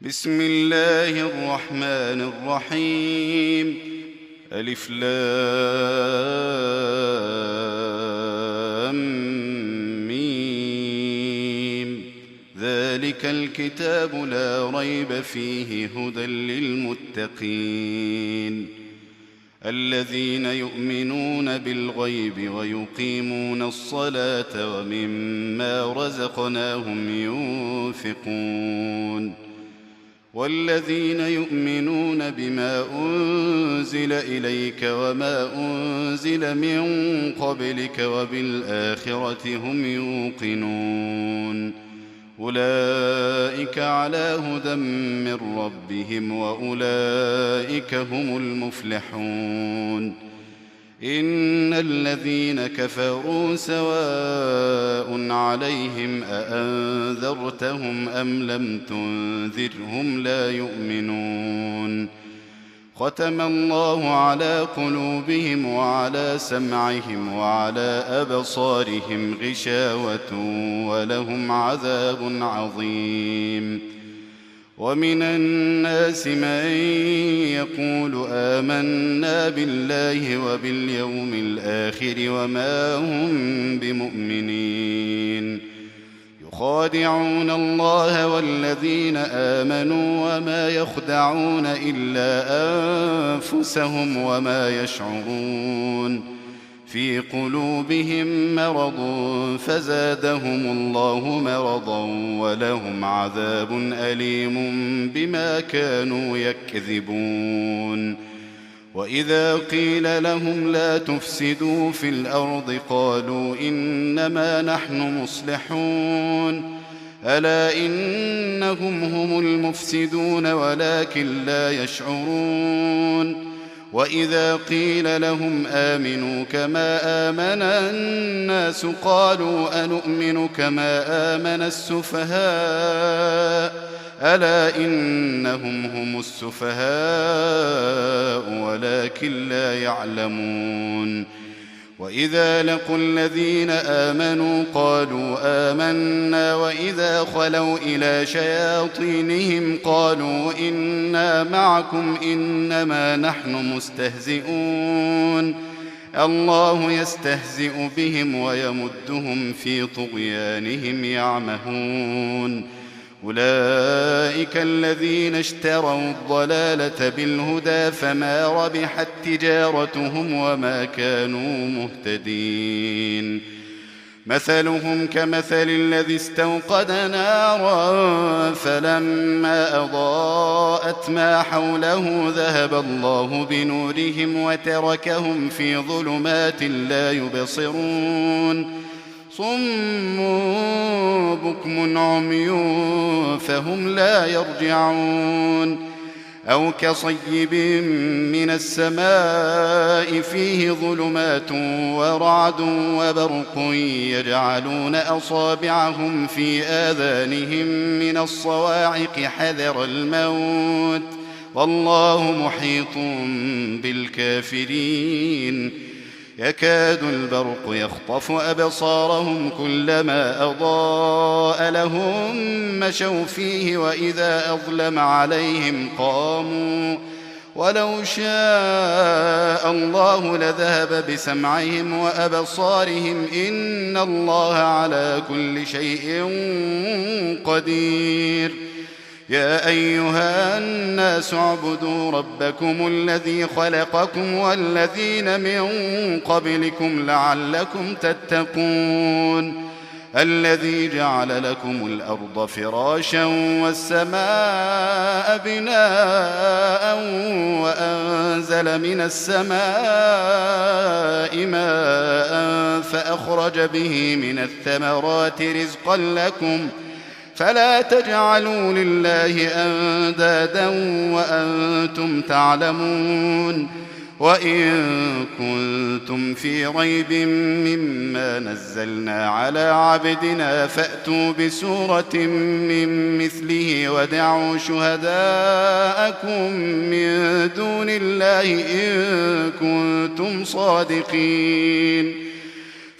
بسم الله الرحمن الرحيم. ألف لام ميم. ذلك الكتاب لا ريب فيه هدى للمتقين الذين يؤمنون بالغيب ويقيمون الصلاة ومما رزقناهم ينفقون والذين يؤمنون بما أنزل إليك وما أنزل من قبلك وبالآخرة هم يوقنون أولئك على هدى من ربهم وأولئك هم المفلحون. إن الذين كفروا سواء عليهم أأنذرتهم أم لم تنذرهم لا يؤمنون. ختم الله على قلوبهم وعلى سمعهم وعلى أبصارهم غشاوة ولهم عذاب عظيم. ومن الناس من يقول آمنا بالله وباليوم الآخر وما هم بمؤمنين يخادعون الله والذين آمنوا وما يخدعون إلا أنفسهم وما يشعرون. في قلوبهم مرض فزادهم الله مرضا ولهم عذاب أليم بما كانوا يكذبون. وإذا قيل لهم لا تفسدوا في الأرض قالوا إنما نحن مصلحون ألا إنهم هم المفسدون ولكن لا يشعرون. وإذا قيل لهم آمنوا كما آمن الناس قالوا أنؤمن كما آمن السفهاء ألا إنهم هم السفهاء ولكن لا يعلمون. وإذا لقوا الذين آمنوا قالوا آمنا وإذا خلوا إلى شياطينهم قالوا إنا معكم إنما نحن مستهزئون الله يستهزئ بهم ويمدهم في طغيانهم يعمهون. أولئك الذين اشتروا الضلالة بالهدى فما ربحت تجارتهم وما كانوا مهتدين. مثلهم كمثل الذي استوقد نارا فلما أضاءت ما حوله ذهب الله بنورهم وتركهم في ظلمات لا يبصرون صم بكم عمي فهم لا يرجعون. أو كصيب من السماء فيه ظلمات ورعد وبرق يجعلون أصابعهم في آذانهم من الصواعق حذر الموت والله محيط بالكافرين. يكاد البرق يخطف أبصارهم كلما أضاء لهم مشوا فيه وإذا أظلم عليهم قاموا ولو شاء الله لذهب بسمعهم وأبصارهم إن الله على كل شيء قدير. يا أيها الناس اعبدوا ربكم الذي خلقكم والذين من قبلكم لعلكم تتقون الذي جعل لكم الأرض فراشا والسماء بناء وأنزل من السماء ماء فأخرج به من الثمرات رزقا لكم فلا تجعلوا لله أندادا وأنتم تعلمون. وإن كنتم في ريب مما نزلنا على عبدنا فأتوا بسورة من مثله ودعوا شهداءكم من دون الله إن كنتم صادقين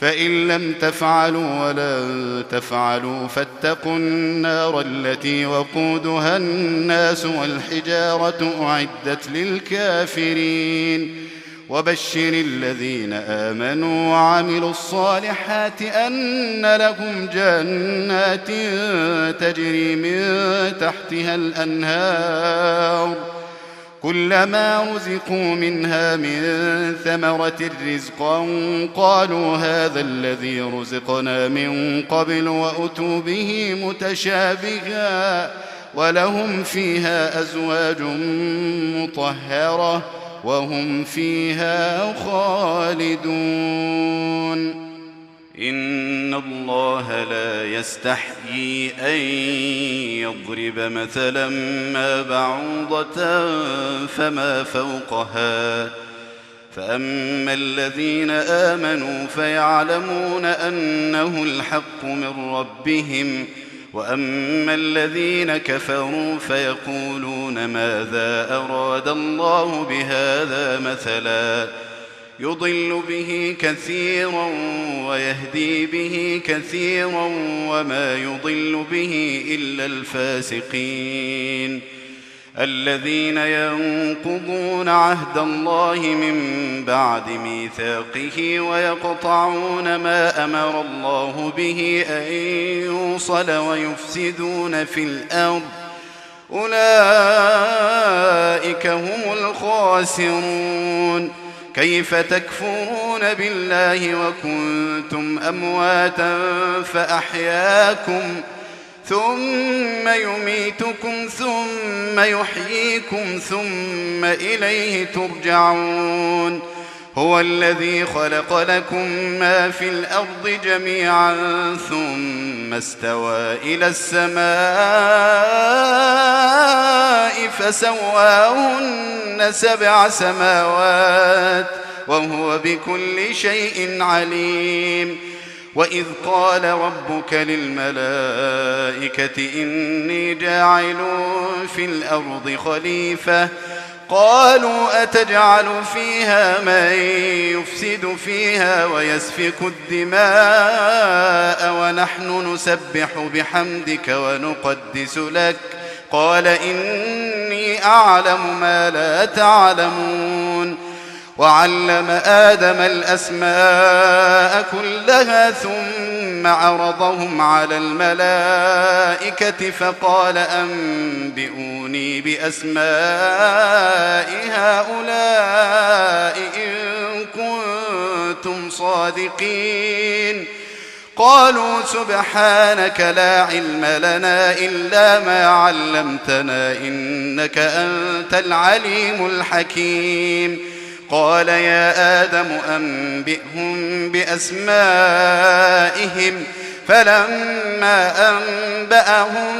فإن لم تفعلوا ولن تفعلوا فاتقوا النار التي وقودها الناس والحجارة أعدت للكافرين وبشر الذين آمنوا وعملوا الصالحات أن لهم جنات تجري من تحتها الأنهار كلما رزقوا منها من ثمرة رزقا قالوا هذا الذي رزقنا من قبل وأتوا به متشابها ولهم فيها أزواج مطهرة وهم فيها خالدون إن الله لا يستحيي أن يضرب مثلا ما بعوضة فما فوقها فأما الذين آمنوا فيعلمون أنه الحق من ربهم وأما الذين كفروا فيقولون ماذا أراد الله بهذا مثلا يضل به كثيرا ويهدي به كثيرا وما يضل به إلا الفاسقين الذين ينقضون عهد الله من بعد ميثاقه ويقطعون ما أمر الله به أن يوصل ويفسدون في الأرض أولئك هم الخاسرون كيف تكفرون بالله وكنتم أمواتا فأحياكم ثم يميتكم ثم يحييكم ثم إليه ترجعون هو الذي خلق لكم ما في الأرض جميعا ثم استوى إلى السماء فسواهن 7 سماوات وهو بكل شيء عليم وإذ قال ربك للملائكة إني جاعل في الأرض خليفة قالوا أتجعل فيها من يفسد فيها ويسفك الدماء ونحن نسبح بحمدك ونقدس لك قال إني أعلم ما لا تعلمون وعلم آدم الأسماء كلها ثم عرضهم على الملائكة فقال أنبئوني بأسماء هؤلاء إن كنتم صادقين قالوا سبحانك لا علم لنا إلا ما علمتنا إنك أنت العليم الحكيم قال يا آدم أنبئهم بأسمائهم فلما أنبأهم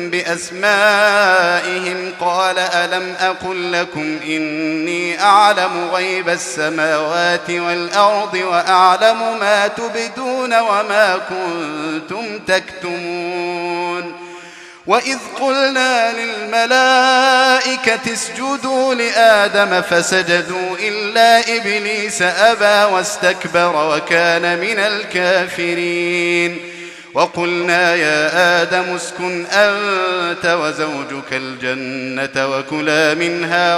بأسمائهم قال ألم أقل لكم إني أعلم غيب السماوات والأرض وأعلم ما تبدون وما كنتم تكتمون وإذ قلنا للملائكة اسجدوا لآدم فسجدوا إلا إبليس أبى واستكبر وكان من الكافرين وقلنا يا آدم اسكن أنت وزوجك الجنة وكلا منها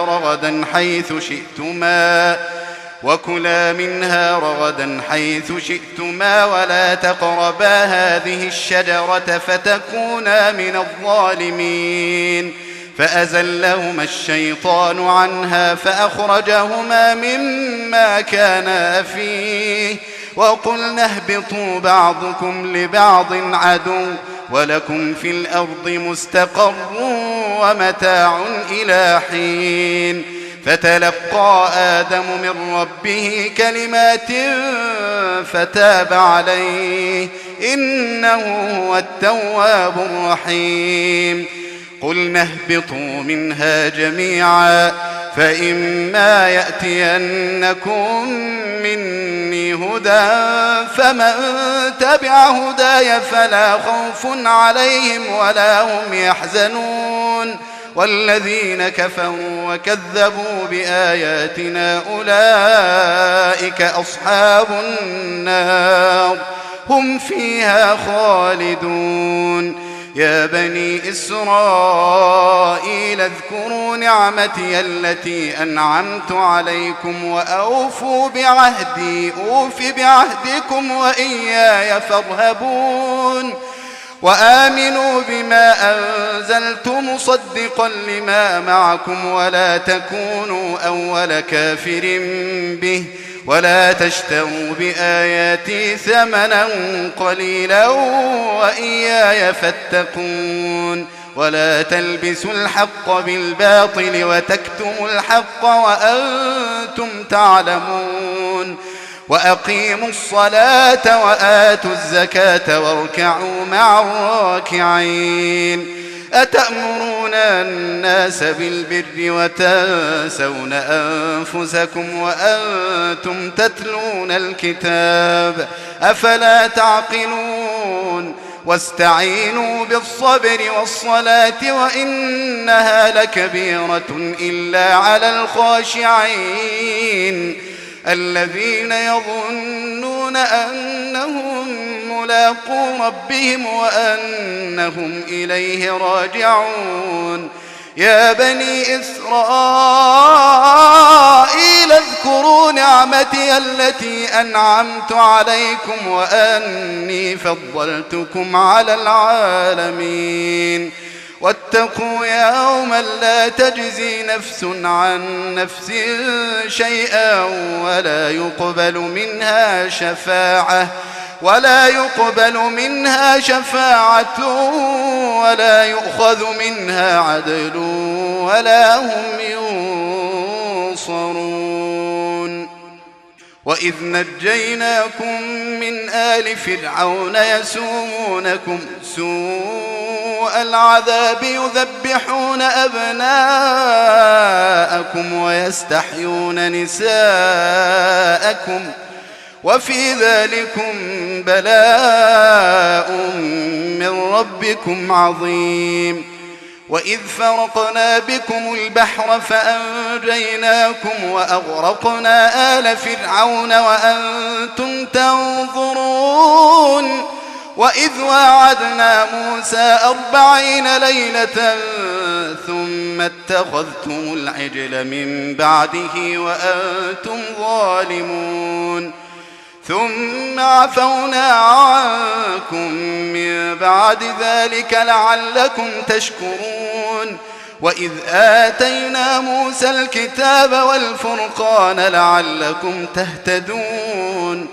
رغدا حيث شئتما ولا تقربا هذه الشجرة فتكونا من الظالمين فأزلهما الشيطان عنها فأخرجهما مما كانا فيه وقلنا اهبطوا بعضكم لبعض عدو ولكم في الأرض مستقر ومتاع إلى حين فتلقى آدم من ربه كلمات فتاب عليه إنه هو التواب الرحيم قلنا اهبطوا منها جميعا فإما يأتينكم مني هدى فمن تبع هداي فلا خوف عليهم ولا هم يحزنون والذين كفروا وكذبوا بآياتنا أولئك أصحاب النار هم فيها خالدون. يا بني إسرائيل اذكروا نعمتي التي أنعمت عليكم وأوفوا بعهدي أوف بعهدكم وإياي فارهبون. وآمنوا بما أنزلت مصدقا لما معكم ولا تكونوا أول كافر به ولا تشتروا بآياتي ثمنا قليلا وإياي فاتقون. ولا تلبسوا الحق بالباطل وتكتموا الحق وأنتم تعلمون. وأقيموا الصلاة وآتوا الزكاة واركعوا مع الراكعين. أتأمرون الناس بالبر وتنسون أنفسكم وأنتم تتلون الكتاب أفلا تعقلون. واستعينوا بالصبر والصلاة وإنها لكبيرة إلا على الخاشعين الذين يظنون أنهم ملاقو ربهم وأنهم إليه راجعون. يا بني إسرائيل اذكروا نعمتي التي أنعمت عليكم وأني فضلتكم على العالمين. واتقوا يوما لا تجزي نفس عن نفس شيئا ولا يقبل منها شفاعة ولا يؤخذ منها عدل ولا هم ينصرون. وإذ نجيناكم من آل فرعون يسومونكم سوء العذاب يذبحون أبناءكم ويستحيون نساءكم وفي ذلكم بلاء من ربكم عظيم. وإذ فرقنا بكم البحر فأنجيناكم وأغرقنا آل فرعون وأنتم تنظرون. وإذ واعدنا موسى 40 ليلة ثم اتخذتم العجل من بعده وأنتم ظالمون. ثم عفونا عنكم من بعد ذلك لعلكم تشكرون. وإذ آتينا موسى الكتاب والفرقان لعلكم تهتدون.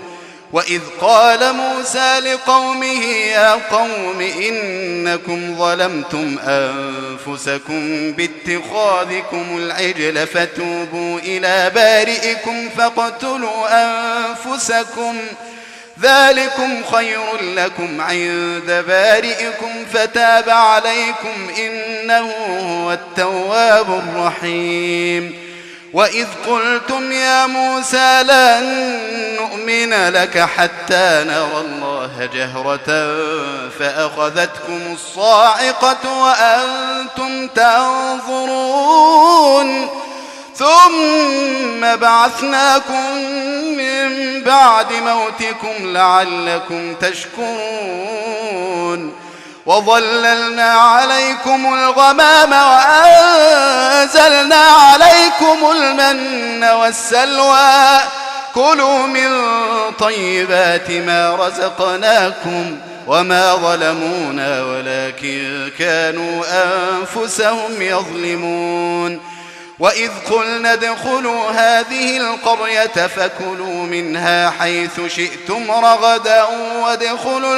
وإذ قال موسى لقومه يا قوم إنكم ظلمتم أنفسكم باتخاذكم العجل فتوبوا إلى بارئكم فاقتلوا أنفسكم ذلكم خير لكم عند بارئكم فتاب عليكم إنه هو التواب الرحيم. وإذ قلتم يا موسى لن نؤمن لك حتى نرى الله جهرة فأخذتكم الصاعقة وأنتم تنظرون. ثم بعثناكم من بعد موتكم لعلكم تشكرون. وظللنا عليكم الغمام وأنزلنا عليكم المن والسلوى كلوا من طيبات ما رزقناكم وما ظلمونا ولكن كانوا أنفسهم يظلمون. وإذ قلنا ادخلوا هذه القرية فكلوا منها حيث شئتم رغدا وادخلوا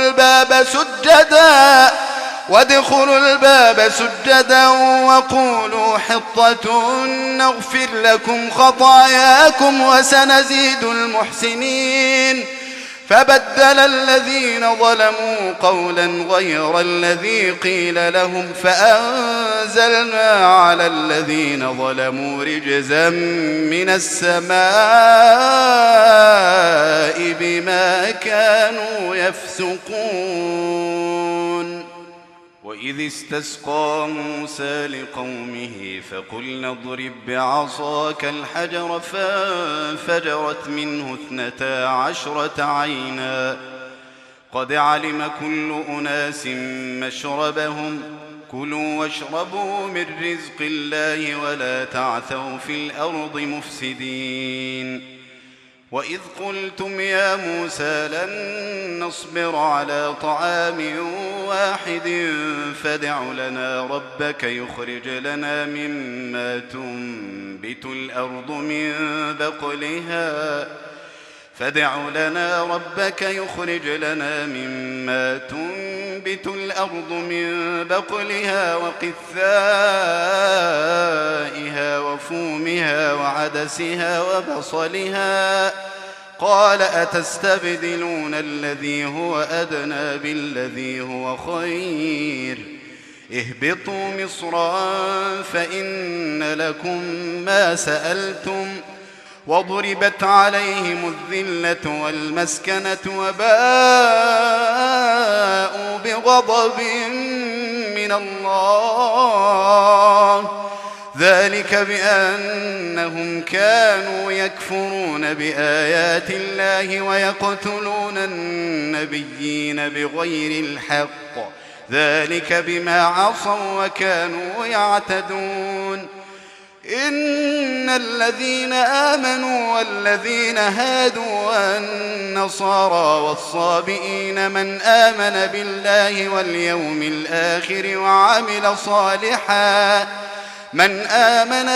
الباب سجدا وقولوا حطة نغفر لكم خطاياكم وسنزيد المحسنين. فبدل الذين ظلموا قولا غير الذي قيل لهم فأنزلنا على الذين ظلموا رجزا من السماء بما كانوا يفسقون. وإذ وإذ استسقى موسى لقومه فقلنا اضرب بعصاك الحجر فانفجرت منه 12 عينا قد علم كل أناس مشربهم كلوا واشربوا من رزق الله ولا تعثوا في الأرض مفسدين وإذ قلتم يا موسى لن نصبر على طعام واحد فادع لنا ربك يخرج لنا مما تنبت الأرض من بقلها وقثائها وفومها وعدسها وبصلها قال أتستبدلون الذي هو أدنى بالذي هو خير اهبطوا مصرا فإن لكم ما سألتم وضربت عليهم الذلة والمسكنة وباءوا بغضب من الله ذلك بأنهم كانوا يكفرون بآيات الله ويقتلون النبيين بغير الحق ذلك بما عصوا وكانوا يعتدون إن الذين آمنوا والذين هادوا والنصارى والصابئين من آمن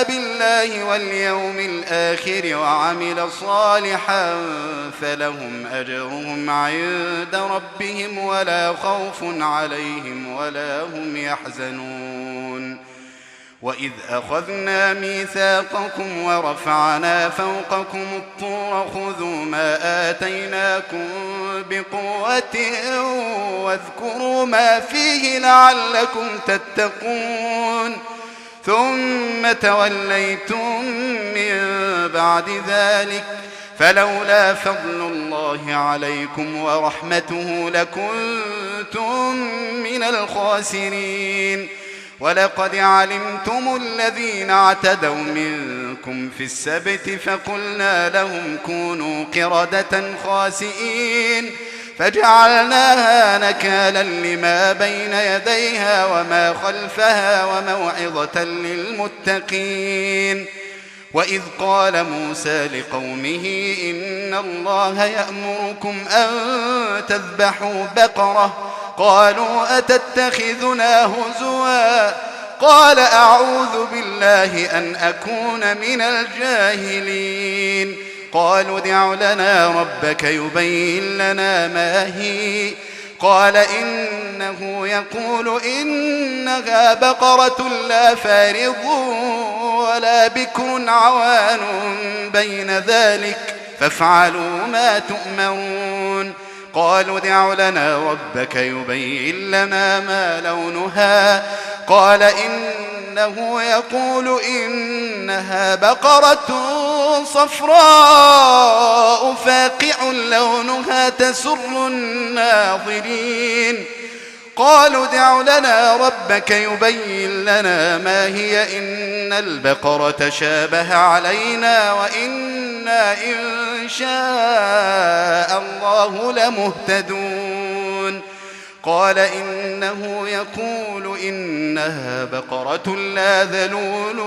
بالله واليوم الآخر وعمل صالحا فلهم أجرهم عند ربهم ولا خوف عليهم ولا هم يحزنون وإذ أخذنا ميثاقكم ورفعنا فوقكم الطور خذوا ما آتيناكم بقوة واذكروا ما فيه لعلكم تتقون ثم توليتم من بعد ذلك فلولا فضل الله عليكم ورحمته لكنتم من الخاسرين ولقد علمتم الذين اعتدوا منكم في السبت فقلنا لهم كونوا قردة خاسئين فجعلناها نكالا لما بين يديها وما خلفها وموعظة للمتقين وإذ قال موسى لقومه إن الله يأمركم أن تذبحوا بقرة قالوا أتتخذنا هزوا قال أعوذ بالله أن أكون من الجاهلين قالوا ادع لنا ربك يبين لنا ما هي قال إنه يقول إنها بقرة لا فارض ولا بكر عوان بين ذلك فافعلوا ما تؤمرون قالوا ادع لنا ربك يبين لنا ما لونها قال إنه يقول إنها بقرة صفراء فاقع لونها تسر الناظرين قالوا ادع لنا ربك يبين لنا ما هي إن البقرة شابه علينا وإنا إن شاء الله لمهتدون قال إنه يقول إنها بقرة لا ذلول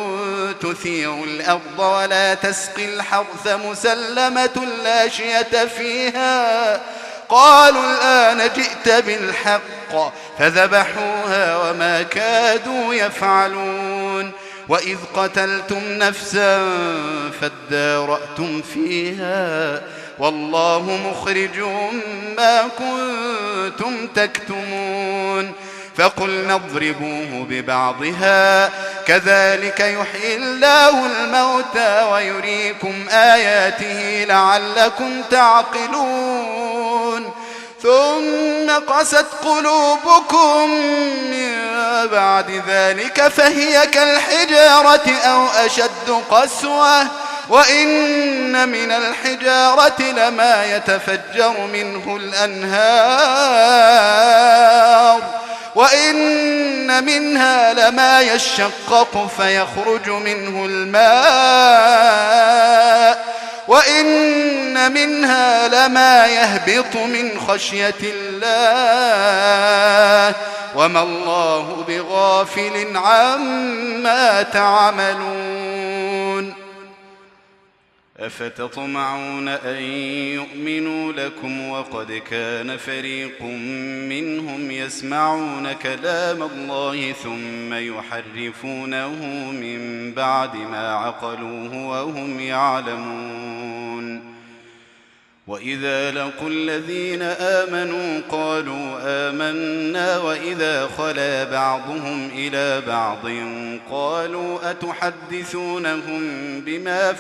تثير الأرض ولا تسقي الحرث مسلمة لا شية فيها قالوا الآن جئت بالحق فذبحوها وما كادوا يفعلون وإذ قتلتم نفسا فادارأتم فيها والله مخرج ما كنتم تكتمون فقلنا اضربوه ببعضها كذلك يحيي الله الموتى ويريكم آياته لعلكم تعقلون ثم قست قلوبكم من بعد ذلك فهي كالحجارة أو أشد قسوة وإن من الحجارة لما يتفجر منه الأنهار وإن منها لما يشقق فيخرج منه الماء وإن منها لما يهبط من خشية الله وما الله بغافل عما تعملون أفتطمعون أن يؤمنوا لكم وقد كان فريق منهم يسمعون كلام الله ثم يحرفونه من بعد ما عقلوه وهم يعلمون وإذا لقوا الذين آمنوا قالوا آمنا وإذا خلا بعضهم إلى بعض قالوا أتحدثونهم بما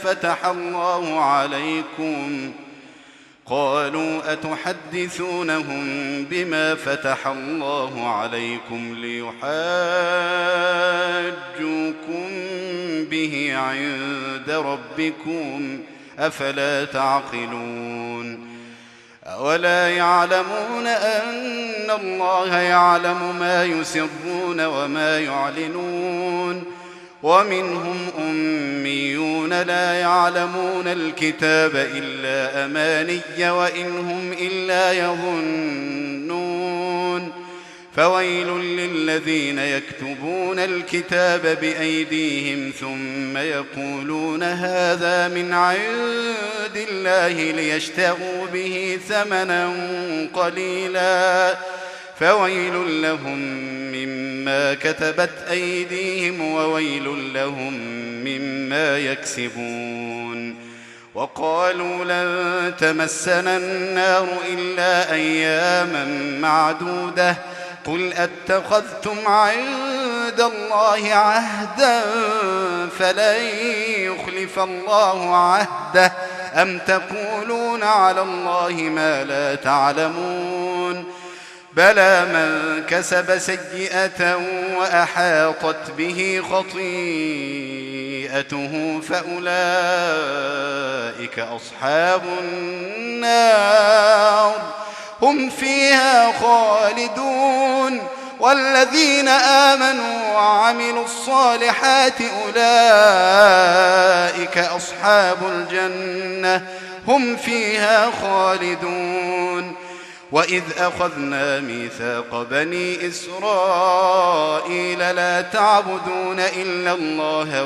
فتح الله عليكم ليحاجوكم به عند ربكم أفلا تعقلون أولا يعلمون أن الله يعلم ما يسرون وما يعلنون ومنهم أميون لا يعلمون الكتاب إلا أماني وإن هم إلا يظنون فويل للذين يكتبون الكتاب بأيديهم ثم يقولون هذا من عند الله ليشتروا به ثمنا قليلا فويل لهم مما كتبت أيديهم وويل لهم مما يكسبون وقالوا لن تمسنا النار إلا أياما معدودة قل أتخذتم عند الله عهدا فلن يخلف الله عهده أم تقولون على الله ما لا تعلمون بلى من كسب سيئة وأحاطت به خطيئته فأولئك أصحاب النار هم فيها خالدون والذين آمنوا وعملوا الصالحات أولئك أصحاب الجنة هم فيها خالدون وإذ أخذنا ميثاق بني إسرائيل لا تعبدون إلا الله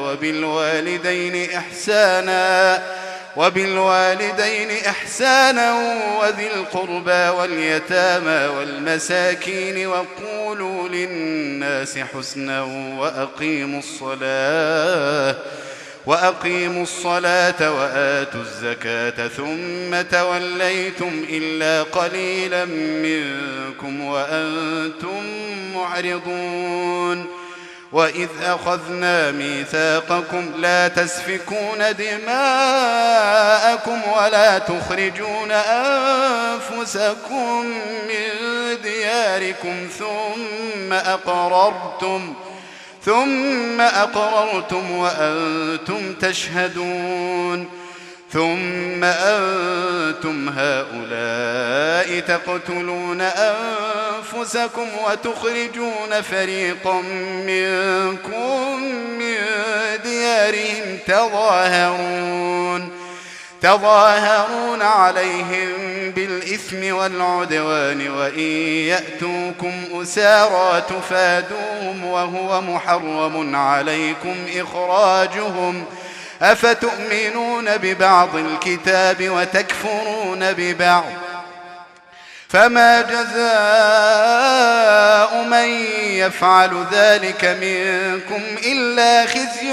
وبالوالدين إحسانا وذي القربى واليتامى والمساكين وقولوا للناس حسنا وأقيموا الصلاة وآتوا الزكاة ثم توليتم إلا قليلا منكم وأنتم معرضون وإذ أخذنا ميثاقكم لا تسفكون دماءكم ولا تخرجون أنفسكم من دياركم ثم أقررتم وأنتم تشهدون ثم أنتم هؤلاء تقتلون أنفسكم وتخرجون فريقا منكم من ديارهم تظاهرون عليهم بالإثم والعدوان وإن يأتوكم أسارى تفادوهم وهو محرم عليكم إخراجهم أفتؤمنون ببعض الكتاب وتكفرون ببعض فما جزاء من يفعل ذلك منكم إلا خزي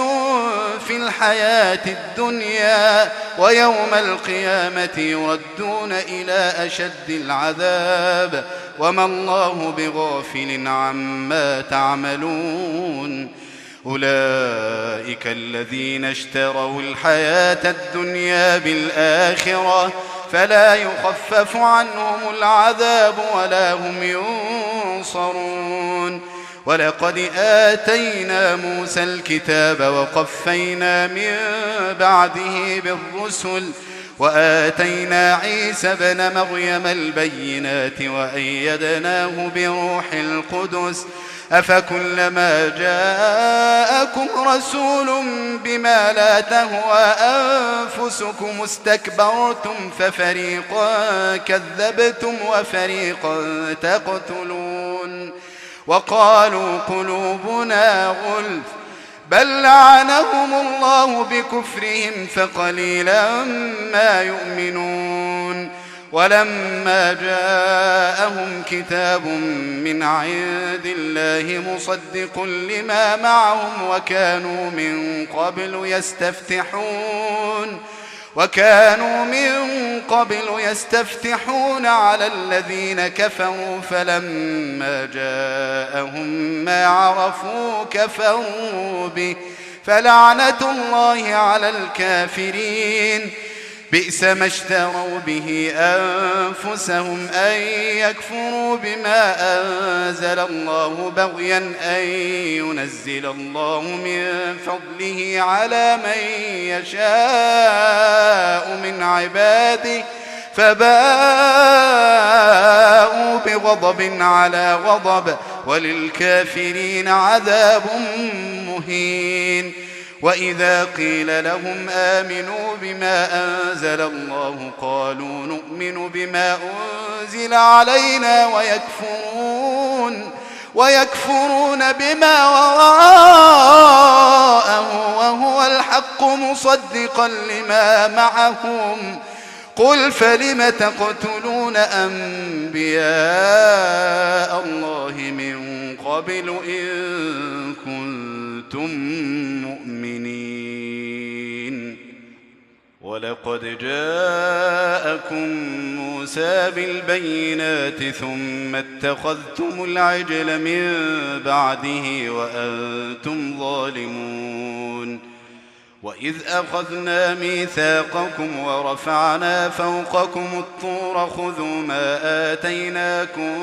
في الحياة الدنيا ويوم القيامة يردون إلى أشد العذاب وما الله بغافل عما تعملون أولئك الذين اشتروا الحياة الدنيا بالآخرة فلا يخفف عنهم العذاب ولا هم ينصرون ولقد آتينا موسى الكتاب وقفينا من بعده بالرسل وآتينا عيسى ابن مريم البينات وأيدناه بروح القدس أفكلما جاءكم رسول بما لا تهوى أنفسكم استكبرتم ففريقا كذبتم وفريقا تقتلون وقالوا قلوبنا غلف بل لعنهم الله بكفرهم فقليلا ما يؤمنون ولما جاءهم كتاب من عند الله مصدق لما معهم وكانوا من قبل يستفتحون على الذين كفروا فلما جاءهم ما عرفوا كفروا به فلعنة الله على الكافرين بئس ما اشتروا به أنفسهم أن يكفروا بما أنزل الله بغيا أن ينزل الله من فضله على من يشاء من عباده فباءوا بغضب على غضب وللكافرين عذاب مهين وإذا قيل لهم آمنوا بما أنزل الله قالوا نؤمن بما أنزل علينا ويكفرون بما وراءه وهو الحق مصدقا لما معهم قل فلم تقتلون أنبياء الله من قبل إن كنتم مؤمنين ولقد جاءكم موسى بالبينات ثم اتخذتم العجل من بعده وأنتم ظالمون وإذ أخذنا ميثاقكم ورفعنا فوقكم الطور خذوا ما آتيناكم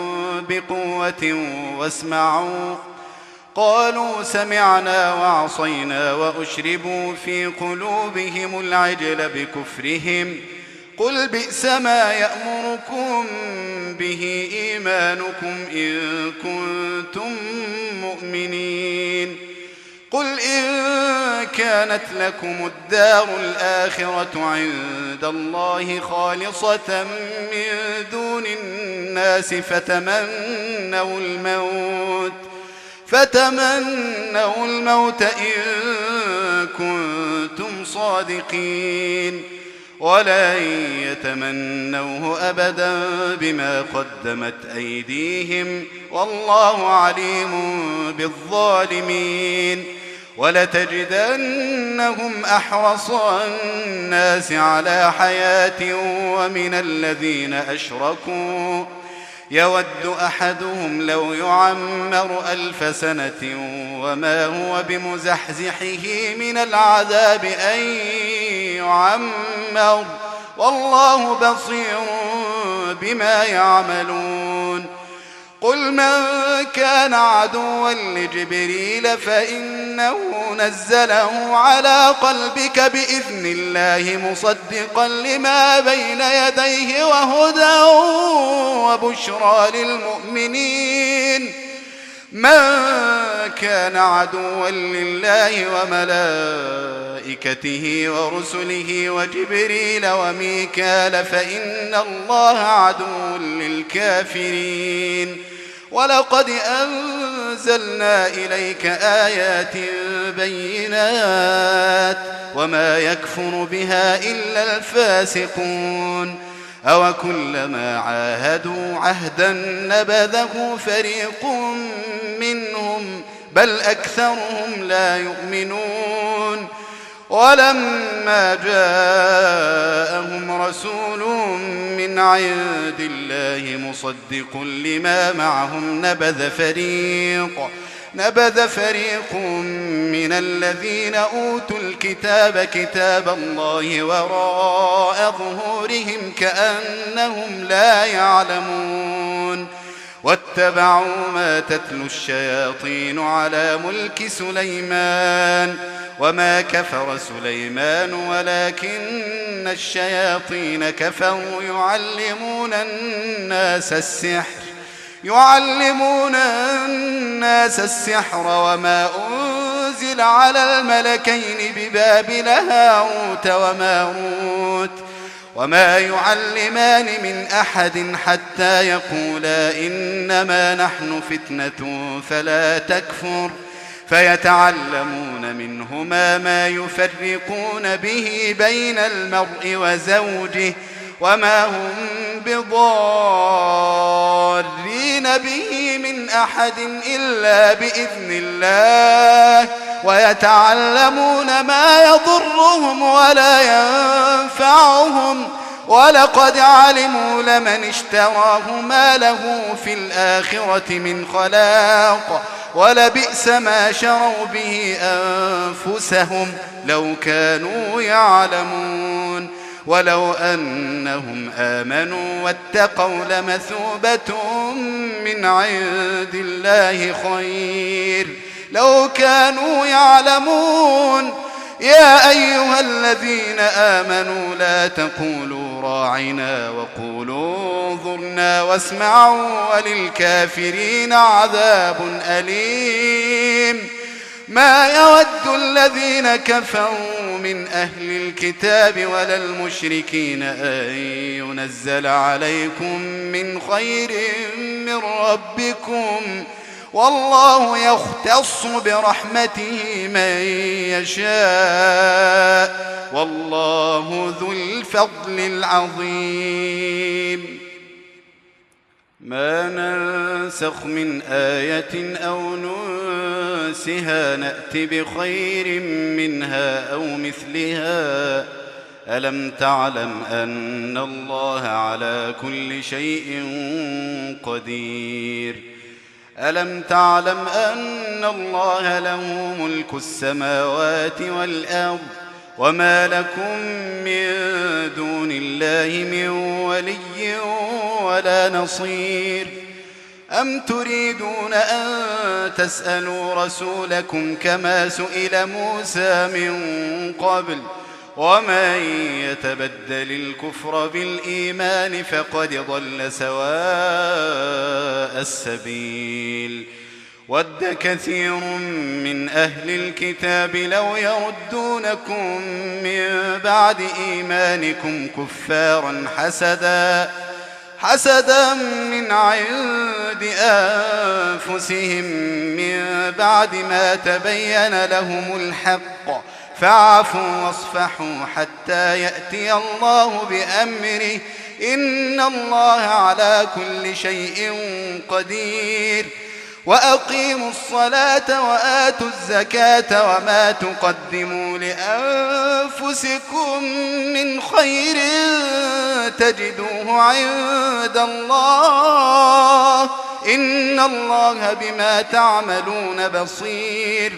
بقوة واسمعوا قالوا سمعنا وعصينا وأشربوا في قلوبهم العجل بكفرهم قل بئس ما يأمركم به إيمانكم إن كنتم مؤمنين قل إن كانت لكم الدار الآخرة عند الله خالصة من دون الناس فتمنوا الموت إن كنتم صادقين ولن يتمنوه أبدا بما قدمت أيديهم والله عليم بالظالمين ولتجدنهم أحرص الناس على حياة ومن الذين أشركوا يود أحدهم لو يعمر 1000 سنة وما هو بمزحزحه من العذاب أن يعمر والله بصير بما يعملون قل من كان عدوا لجبريل فإنه نزله على قلبك بإذن الله مصدقا لما بين يديه وهدى وبشرى للمؤمنين من كان عدوا لله وملائكته ورسله وجبريل وميكال فإن الله عدو للكافرين ولقد أنزلنا إليك آيات بينات وما يكفر بها إلا الفاسقون أوكلما عاهدوا عهدا نبذه فريق منهم بل أكثرهم لا يؤمنون ولما جاءهم رسول من عند الله مصدق لما معهم نبذ فريق من الذين أوتوا الكتاب كتاب الله وراء ظهورهم كأنهم لا يعلمون واتبعوا ما تتلو الشياطين على ملك سليمان وما كفر سليمان ولكن الشياطين كفروا يعلمون الناس السحر وما أنزل على الملكين ببابل هاروت وماروت وما يعلمان من أحد حتى يقولا إنما نحن فتنة فلا تكفر فيتعلمون منهما ما يفرقون به بين المرء وزوجه وما هم بضارين به من أحد إلا بإذن الله ويتعلمون ما يضرهم ولا ينفعهم ولقد علموا لمن اشتراه ما له في الآخرة من خلاق ولبئس ما شروا به أنفسهم لو كانوا يعلمون ولو أنهم آمنوا واتقوا لمثوبة من عند الله خير لو كانوا يعلمون يا أيها الذين آمنوا لا تقولوا راعنا وقولوا انظرنا واسمعوا وللكافرين عذاب أليم ما يود الذين كفروا من أهل الكتاب ولا المشركين أن ينزل عليكم من خير من ربكم والله يختص برحمته من يشاء والله ذو الفضل العظيم ما ننسخ من آية أو ننسها نأت بخير منها أو مثلها ألم تعلم أن الله على كل شيء قدير ألم تعلم أن الله له ملك السماوات والأرض وما لكم من دون الله من ولي ولا نصير أم تريدون أن تسألوا رسولكم كما سئل موسى من قبل ومن يتبدل الكفر بالإيمان فقد ضل سواء السبيل ود كثير من أهل الكتاب لو يردونكم من بعد إيمانكم كفارا حسدا من عند أنفسهم من بعد ما تبين لهم الحق فاعفوا واصفحوا حتى يأتي الله بأمره إن الله على كل شيء قدير وأقيموا الصلاة وآتوا الزكاة وما تقدموا لأنفسكم من خير تجدوه عند الله إن الله بما تعملون بصير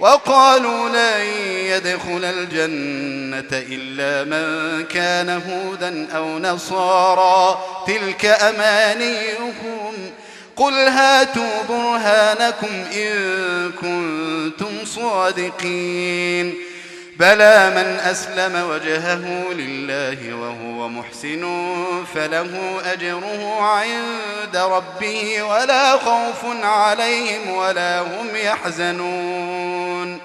وقالوا لن يدخل الجنة إلا من كان هودا أو نصارى تلك أمانيهم قل هاتوا برهانكم إن كنتم صادقين بلى من أسلم وجهه لله وهو محسن فله أجره عند ربه ولا خوف عليهم ولا هم يحزنون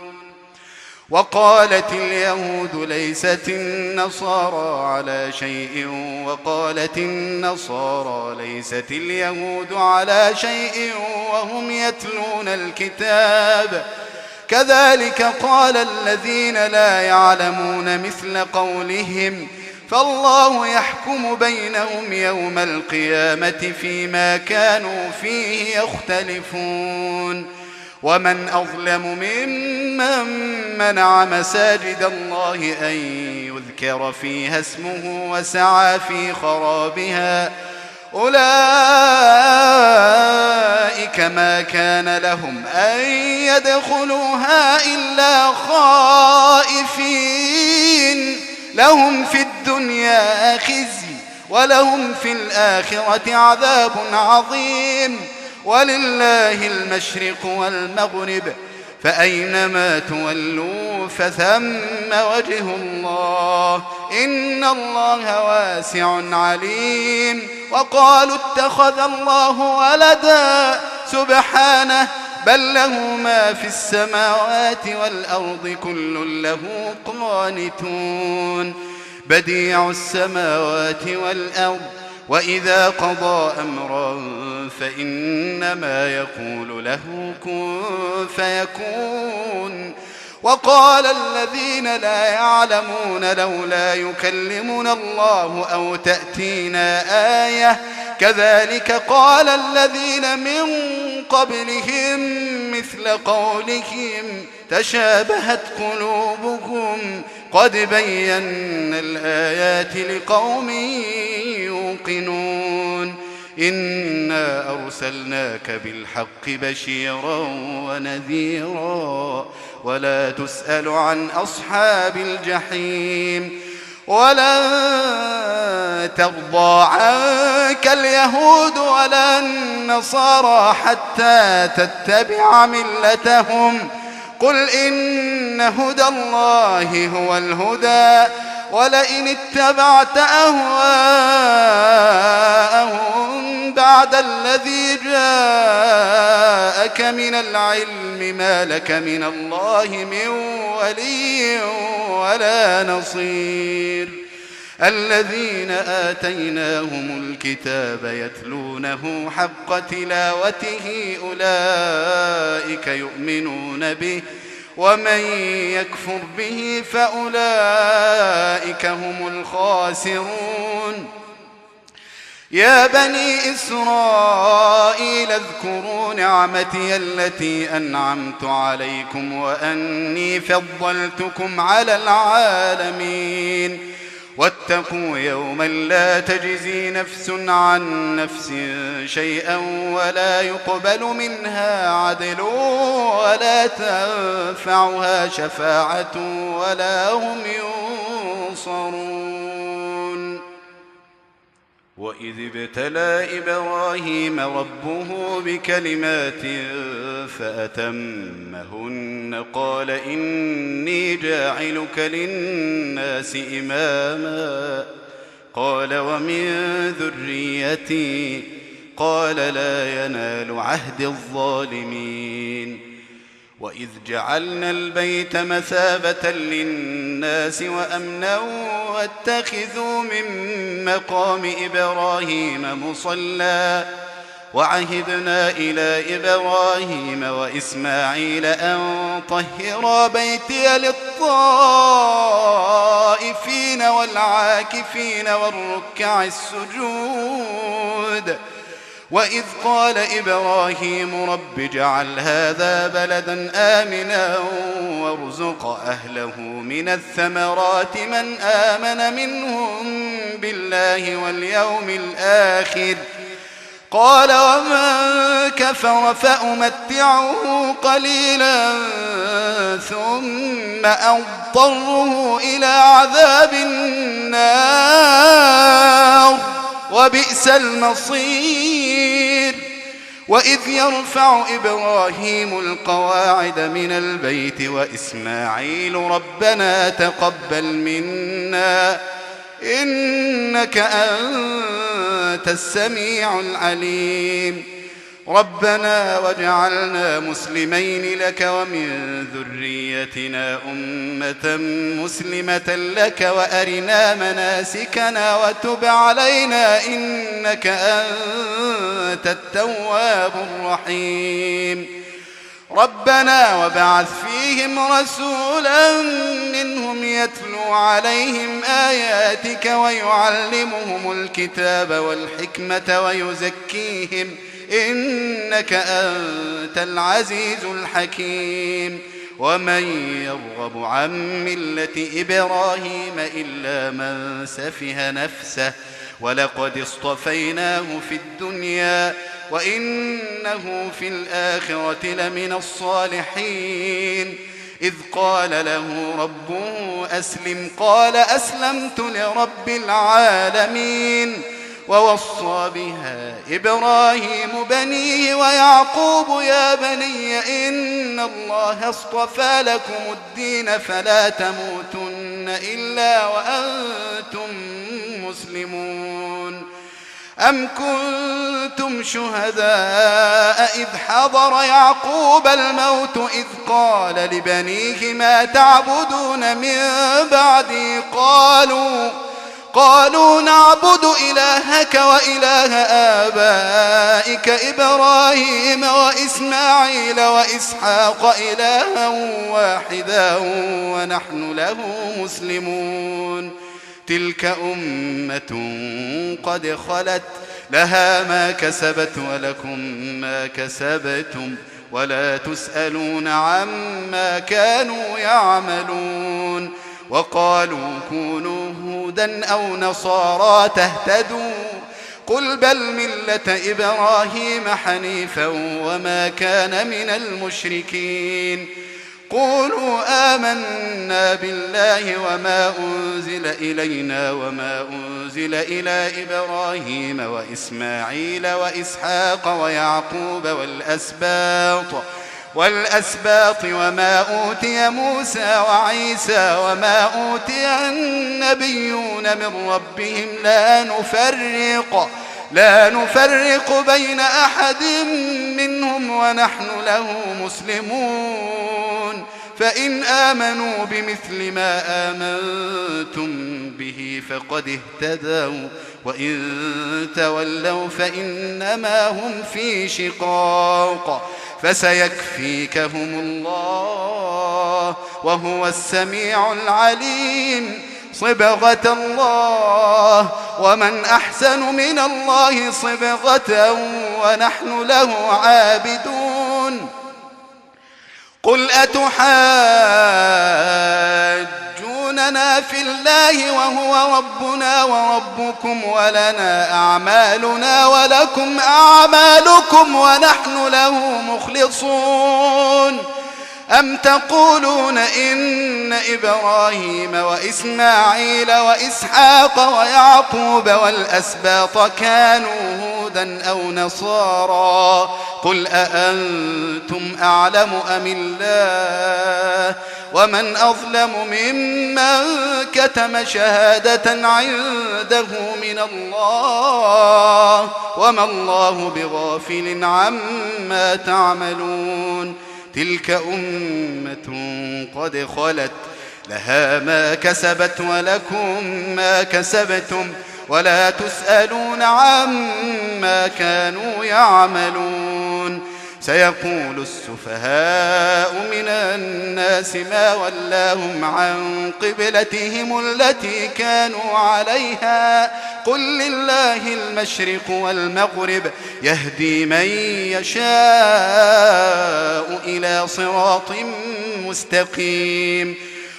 وقالت اليهود ليست النصارى على شيء وقالت النصارى ليست اليهود على شيء وهم يتلون الكتاب كذلك قال الذين لا يعلمون مثل قولهم فالله يحكم بينهم يوم القيامة فيما كانوا فيه يختلفون ومن أظلم ممن منع مساجد الله أن يذكر فيها اسمه وسعى في خرابها أولئك ما كان لهم أن يدخلوها إلا خائفين لهم في الدنيا خزي ولهم في الآخرة عذاب عظيم. ولله المشرق والمغرب فأينما تولوا فثم وجه الله إن الله واسع عليم. وقالوا اتخذ الله ولدا سبحانه بل له ما في السماوات والأرض كل له قانتون بديع السماوات والأرض وإذا قضى أمرا فإنما يقول له كن فيكون. وقال الذين لا يعلمون لولا يكلمنا الله أو تأتينا آية كذلك قال الذين من قبلهم مثل قولهم تشابهت قلوبهم قد بينا الآيات لقوم يوقنون إنا أرسلناك بالحق بشيرا ونذيرا ولا تسأل عن أصحاب الجحيم. ولن ترضى عنك اليهود ولا النصارى حتى تتبع ملتهم قل إن هدى الله هو الهدى ولئن اتبعت أهواءهم بعد الذي جاءك من العلم ما لك من الله من ولي ولا نصير. الذين آتيناهم الكتاب يتلونه حق تلاوته أولئك يؤمنون به ومن يكفر به فأولئك هم الخاسرون. يا بني إسرائيل اذكروا نعمتي التي أنعمت عليكم وأني فضلتكم على العالمين. واتقوا يوما لا تجزي نفس عن نفس شيئا ولا يقبل منها عدل ولا تنفعها شفاعة ولا هم ينصرون. وإذ ابتلى إبراهيم ربه بكلمات فأتمهن قال إني جاعلك للناس إماما قال ومن ذريتي قال لا ينال عهد الظالمين. وإذ جعلنا البيت مثابة للناس وأمنا واتخذوا من مقام إبراهيم مصلى وعهدنا إلى إبراهيم وإسماعيل أن طهرا بيتي للطائفين والعاكفين والركع السجود. وإذ قال إبراهيم رب اجعل هذا بلدا آمنا وارزق أهله من الثمرات من آمن منهم بالله واليوم الآخر قال ومن كفر فأمتعه قليلا ثم أضطره إلى عذاب النار وبئس المصير. وإذ يرفع إبراهيم القواعد من البيت وإسماعيل ربنا تقبل منا إنك أنت السميع العليم. ربنا واجعلنا مسلمين لك ومن ذريتنا أمة مسلمة لك وأرنا مناسكنا وتب علينا إنك أنت التواب الرحيم. ربنا وابعث فيهم رسولا منهم يتلو عليهم آياتك ويعلمهم الكتاب والحكمة ويزكيهم إنك أنت العزيز الحكيم. ومن يرغب عن ملة إبراهيم إلا من سفه نفسه ولقد اصطفيناه في الدنيا وإنه في الآخرة لمن الصالحين. إذ قال له ربه أسلم قال أسلمت لرب العالمين ووصى بها إبراهيم بنيه ويعقوب يا بني إن الله اصطفى لكم الدين فلا تموتن إلا وأنتم مسلمون أم كنتم شهداء إذ حضر يعقوب الموت إذ قال لبنيه ما تعبدون من بعدي قالوا نعبد إلهك وإله آبائك إبراهيم وإسماعيل وإسحاق إلها واحدا ونحن له مسلمون تلك أمة قد خلت لها ما كسبت ولكم ما كسبتم ولا تسألون عما كانوا يعملون وقالوا كونوا هودا أو نصارى تهتدوا قل بل ملة إبراهيم حنيفا وما كان من المشركين قولوا آمنا بالله وما أنزل إلينا وما أنزل إلى إبراهيم وإسماعيل وإسحاق ويعقوب والأسباط وما أوتي موسى وعيسى وما أوتي النبيون من ربهم لا نفرق بين أحد منهم ونحن له مسلمون فإن آمنوا بمثل ما آمنتم به فقد اهتدوا وإن تولوا فإنما هم في شقاق فسيكفيكهم الله وهو السميع العليم صبغة الله ومن أحسن من الله صبغة ونحن له عابدون قل أتحاجوننا في الله وهو ربنا وربكم ولنا أعمالنا ولكم أعمالكم ونحن له مخلصون أم تقولون إن إبراهيم وإسماعيل وإسحاق ويعقوب والأسباط كانوا هودا أو نصارى قل أأنتم أعلم أم الله ومن أظلم ممن كتم شهادة عنده من الله وما الله بغافل عما تعملون تلك أمة قد خلت لها ما كسبت ولكم ما كسبتم ولا تسألون عما كانوا يعملون سيقول السفهاء من الناس ما ولاهم عن قبلتهم التي كانوا عليها قل لله المشرق والمغرب يهدي من يشاء إلى صراط مستقيم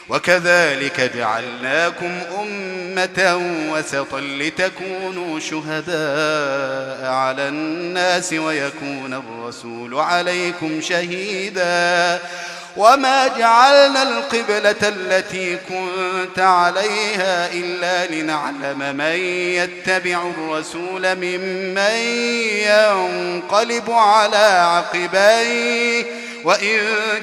وكذلك جعلناكم أمة وسطا لتكونوا شهداء على الناس ويكون الرسول عليكم شهيدا وما جعلنا القبلة التي كنت عليها إلا لنعلم من يتبع الرسول ممن ينقلب على عقبيه وإن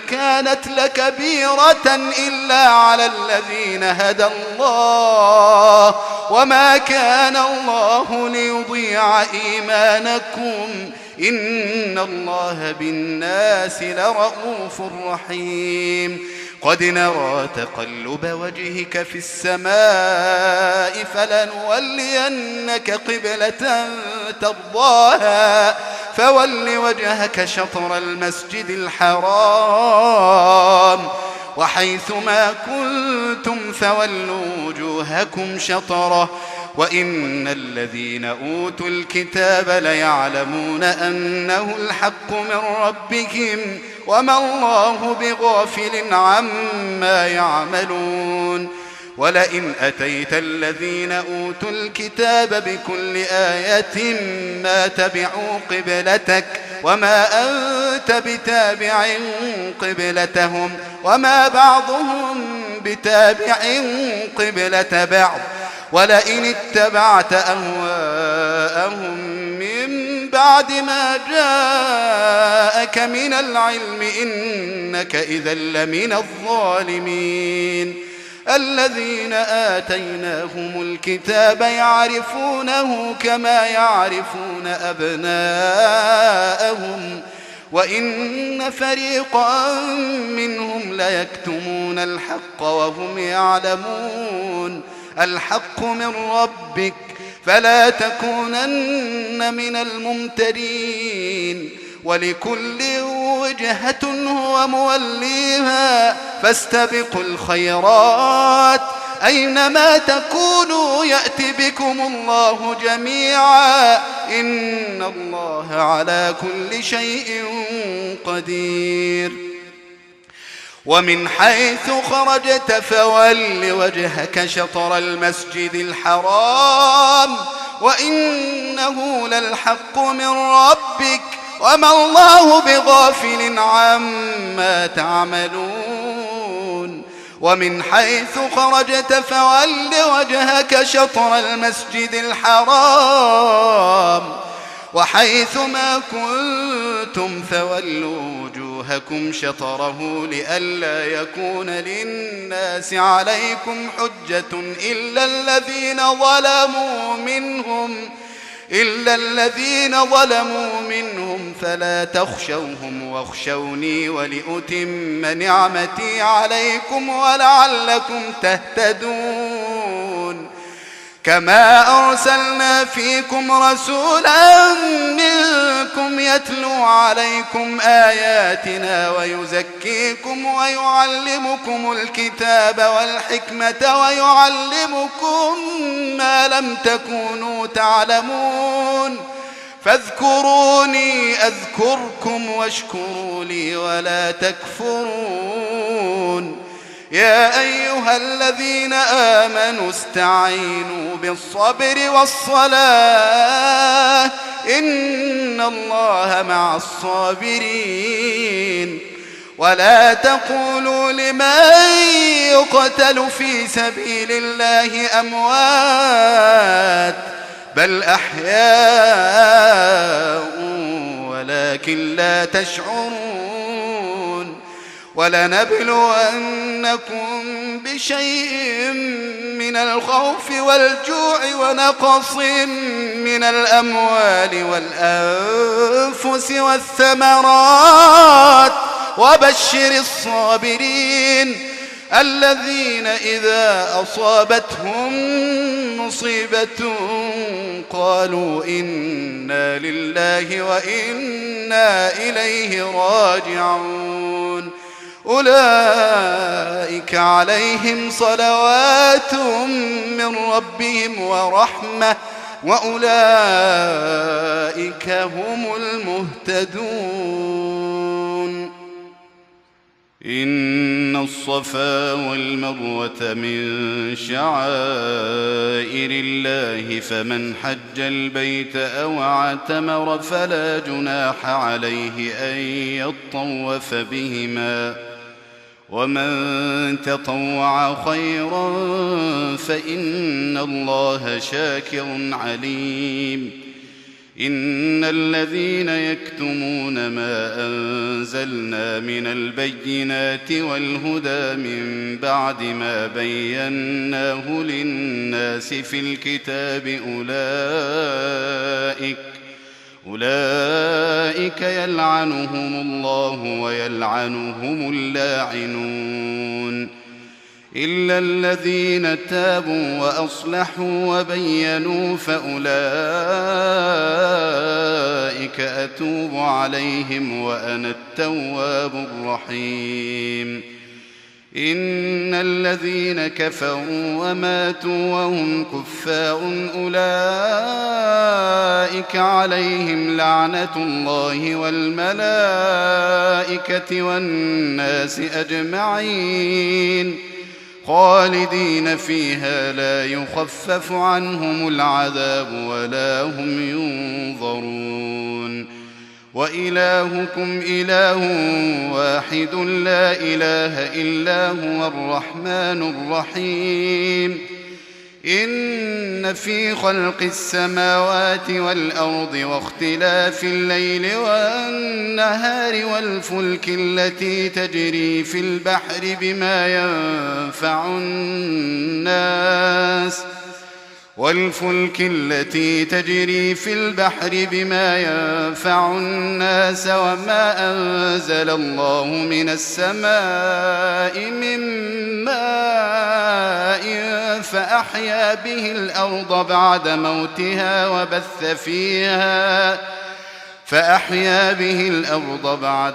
كانت لكبيرة إلا على الذين هدى الله وما كان الله ليضيع إيمانكم إن الله بالناس لرؤوف رحيم قد نرى تقلب وجهك في السماء فلنولينك قبلة ترضاها فول وجهك شطر المسجد الحرام وحيث ما كنتم فولوا وجوهكم شطره وإن الذين أوتوا الكتاب ليعلمون أنه الحق من ربهم وما الله بغافل عما يعملون ولئن أتيت الذين أوتوا الكتاب بكل آية ما تبعوا قبلتك وما أنت بتابع قبلتهم وما بعضهم بتابع قبلة بعض ولئن اتبعت أهواءهم من بعد ما جاءك من العلم إنك إذا لمن الظالمين الذين آتيناهم الكتاب يعرفونه كما يعرفون أبناءهم وإن فريقا منهم ليكتمون الحق وهم يعلمون الحق من ربك فلا تكونن من الممترين ولكل وجهة هو موليها فاستبقوا الخيرات أينما تكونوا يأت بكم الله جميعا إن الله على كل شيء قدير ومن حيث خرجت فول وجهك شطر المسجد الحرام وإنه للحق من ربك وما الله بغافل عما تعملون ومن حيث خرجت فول وجهك شطر المسجد الحرام وحيث ما كنتم فولوا وجوهكم شطره لئلا يكون للناس عليكم حجة إلا الذين ظلموا منهم فلا تخشوهم واخشوني ولأتم نعمتي عليكم ولعلكم تهتدون كما أرسلنا فيكم رسولا منكم يتلو عليكم آياتنا ويزكيكم ويعلمكم الكتاب والحكمة ويعلمكم ما لم تكونوا تعلمون فاذكروني أذكركم واشكروا لي ولا تكفرون يا أيها الذين آمنوا استعينوا بالصبر والصلاة إن الله مع الصابرين ولا تقولوا لمن يقتل في سبيل الله أموات بل أحياء ولكن لا تشعرون ولنبلونكم بشيء من الخوف والجوع ونقص من الأموال والأنفس والثمرات وبشر الصابرين الذين إذا أصابتهم مصيبة قالوا إنا لله وإنا إليه راجعون أولئك عليهم صلوات من ربهم ورحمة وأولئك هم المهتدون إن الصفا والمروة من شعائر الله فمن حج البيت أو اعتمر فلا جناح عليه أن يطوف بهما ومن تطوع خيرا فإن الله شاكر عليم إن الذين يكتمون ما أنزلنا من البينات والهدى من بعد ما بيناه للناس في الكتاب أولئك يلعنهم الله ويلعنهم اللاعنون إلا الذين تابوا وأصلحوا وبينوا فأولئك أتوب عليهم وأنا التواب الرحيم إن الذين كفروا وماتوا وهم كفار أولئك عليهم لعنة الله والملائكة والناس أجمعين خالدين فيها لا يخفف عنهم العذاب ولا هم ينظرون وإلهكم إله واحد لا إله إلا هو الرحمن الرحيم إن في خلق السماوات والأرض واختلاف الليل والنهار والفلك التي تجري في البحر بما ينفع الناس وما أنزل الله من السماء من ماء فأحيا به الأرض بعد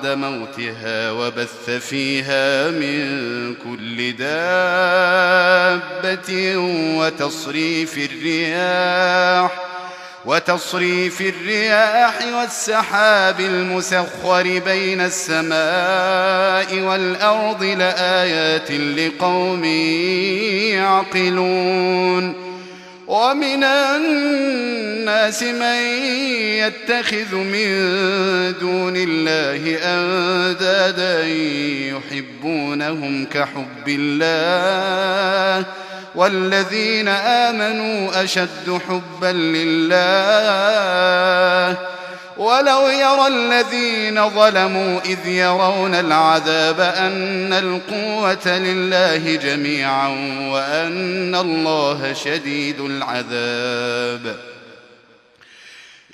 موتها وبث فيها من كل دابة وتصريف الرياح والسحاب المسخر بين السماء والأرض لآيات لقوم يعقلون ومن الناس من يتخذ من دون الله أندادا يحبونهم كحب الله والذين آمنوا أشد حبا لله ولو يرى الذين ظلموا إذ يرون العذاب أن القوة لله جميعا وأن الله شديد العذاب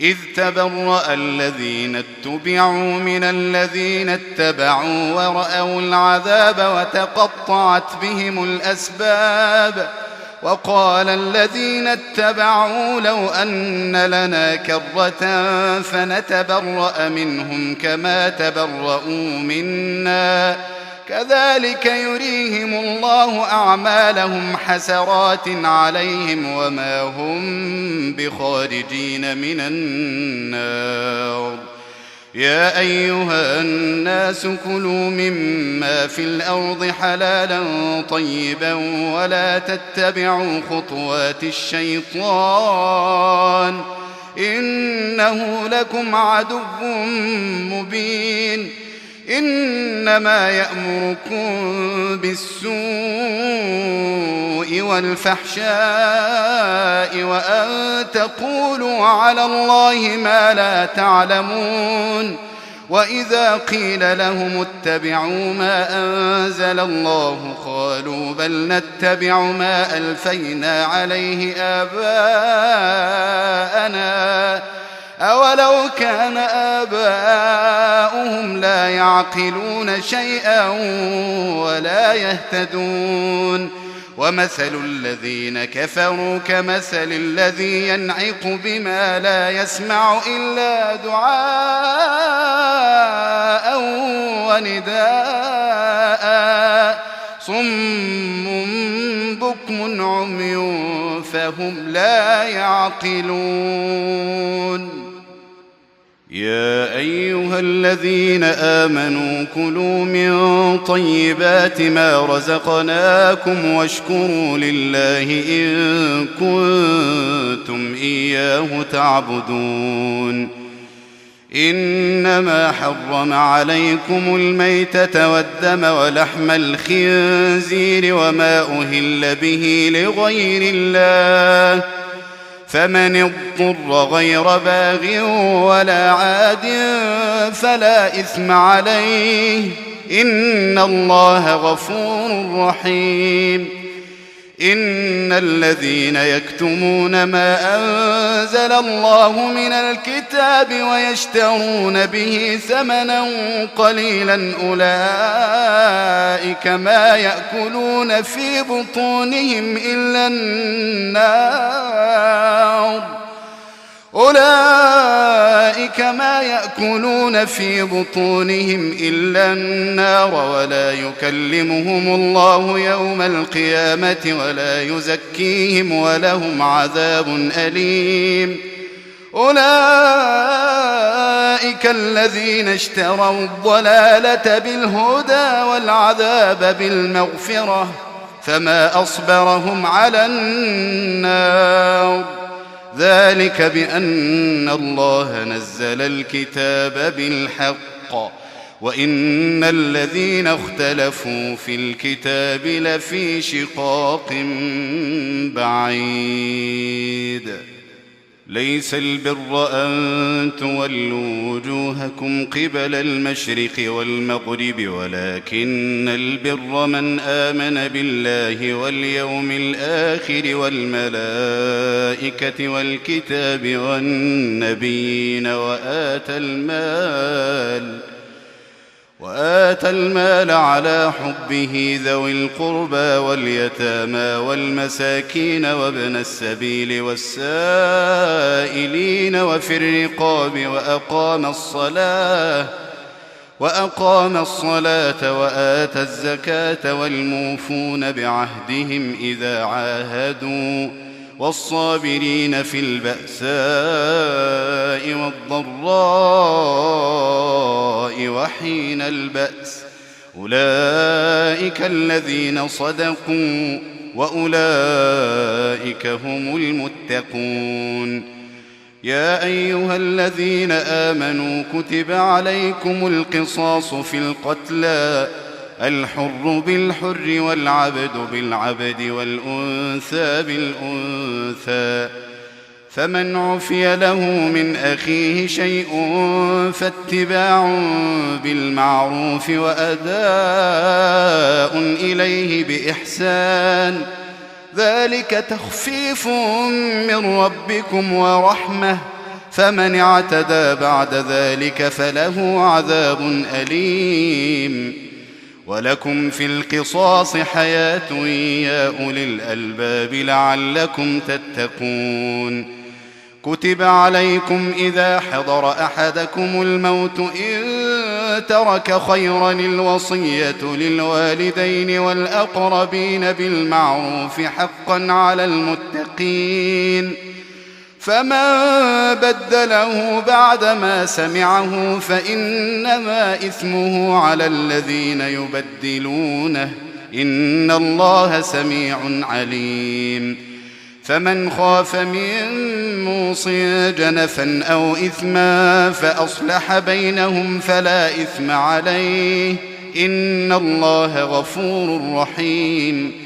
إذ تبرأ الذين اتبعوا من الذين اتبعوا ورأوا العذاب وتقطعت بهم الأسباب وقال الذين اتبعوا لو أن لنا كرة فنتبرأ منهم كما تبرؤوا منا كذلك يريهم الله أعمالهم حسرات عليهم وما هم بخارجين من النار يا أيها الناس كلوا مما في الأرض حلالا طيبا ولا تتبعوا خطوات الشيطان إنه لكم عدو مبين إنما يأمركم بالسوء والفحشاء وأن تقولوا على الله ما لا تعلمون وإذا قيل لهم اتبعوا ما أنزل الله قالوا بل نتبع ما ألفينا عليه آباءنا أولو كان آباؤهم لا يعقلون شيئا ولا يهتدون ومثل الذين كفروا كمثل الذي ينعق بما لا يسمع إلا دعاء ونداء صم بكم عمي فهم لا يعقلون يا أيها الذين آمنوا كلوا من طيبات ما رزقناكم واشكروا لله إن كنتم إياه تعبدون إنما حرم عليكم الميتة والدم ولحم الخنزير وما أهل به لغير الله فمن اضطر غير باغ ولا عاد فلا إثم عليه إن الله غفور رحيم إن الذين يكتمون ما أنزل الله من الكتاب ويشترون به ثمنا قليلا أولئك ما يأكلون في بطونهم إلا النار ولا يكلمهم الله يوم القيامة ولا يزكيهم ولهم عذاب أليم أولئك الذين اشتروا الضلالة بالهدى والعذاب بالمغفرة فما أصبرهم على النار ذلك بأن الله نزل الكتاب بالحق وإن الذين اختلفوا في الكتاب لفي شقاق بعيد. ليس البر أن تولوا وجوهكم قبل المشرق والمغرب ولكن البر من آمن بالله واليوم الآخر والملائكة والكتاب والنبيين وآتى المال على حبه ذوي القربى واليتامى والمساكين وابن السبيل والسائلين وفي الرقاب وأقام الصلاة وآتى الزكاة والموفون بعهدهم إذا عاهدوا والصابرين في البأساء والضراء وحين البأس أولئك الذين صدقوا وأولئك هم المتقون. يا أيها الذين آمنوا كتب عليكم القصاص في القتلى الحر بالحر والعبد بالعبد والأنثى بالأنثى فمن عفي له من أخيه شيء فاتباع بالمعروف وأداء إليه بإحسان ذلك تخفيف من ربكم ورحمة فمن اعتدى بعد ذلك فله عذاب أليم. ولكم في القصاص حياة يا أولي الألباب لعلكم تتقون. كتب عليكم إذا حضر أحدكم الموت إن ترك خيرا الوصية للوالدين والأقربين بالمعروف حقا على المتقين فمن بدله بعدما سمعه فإنما إثمه على الذين يبدلونه إن الله سميع عليم. فمن خاف من موص جنفا أو إثما فأصلح بينهم فلا إثم عليه إن الله غفور رحيم.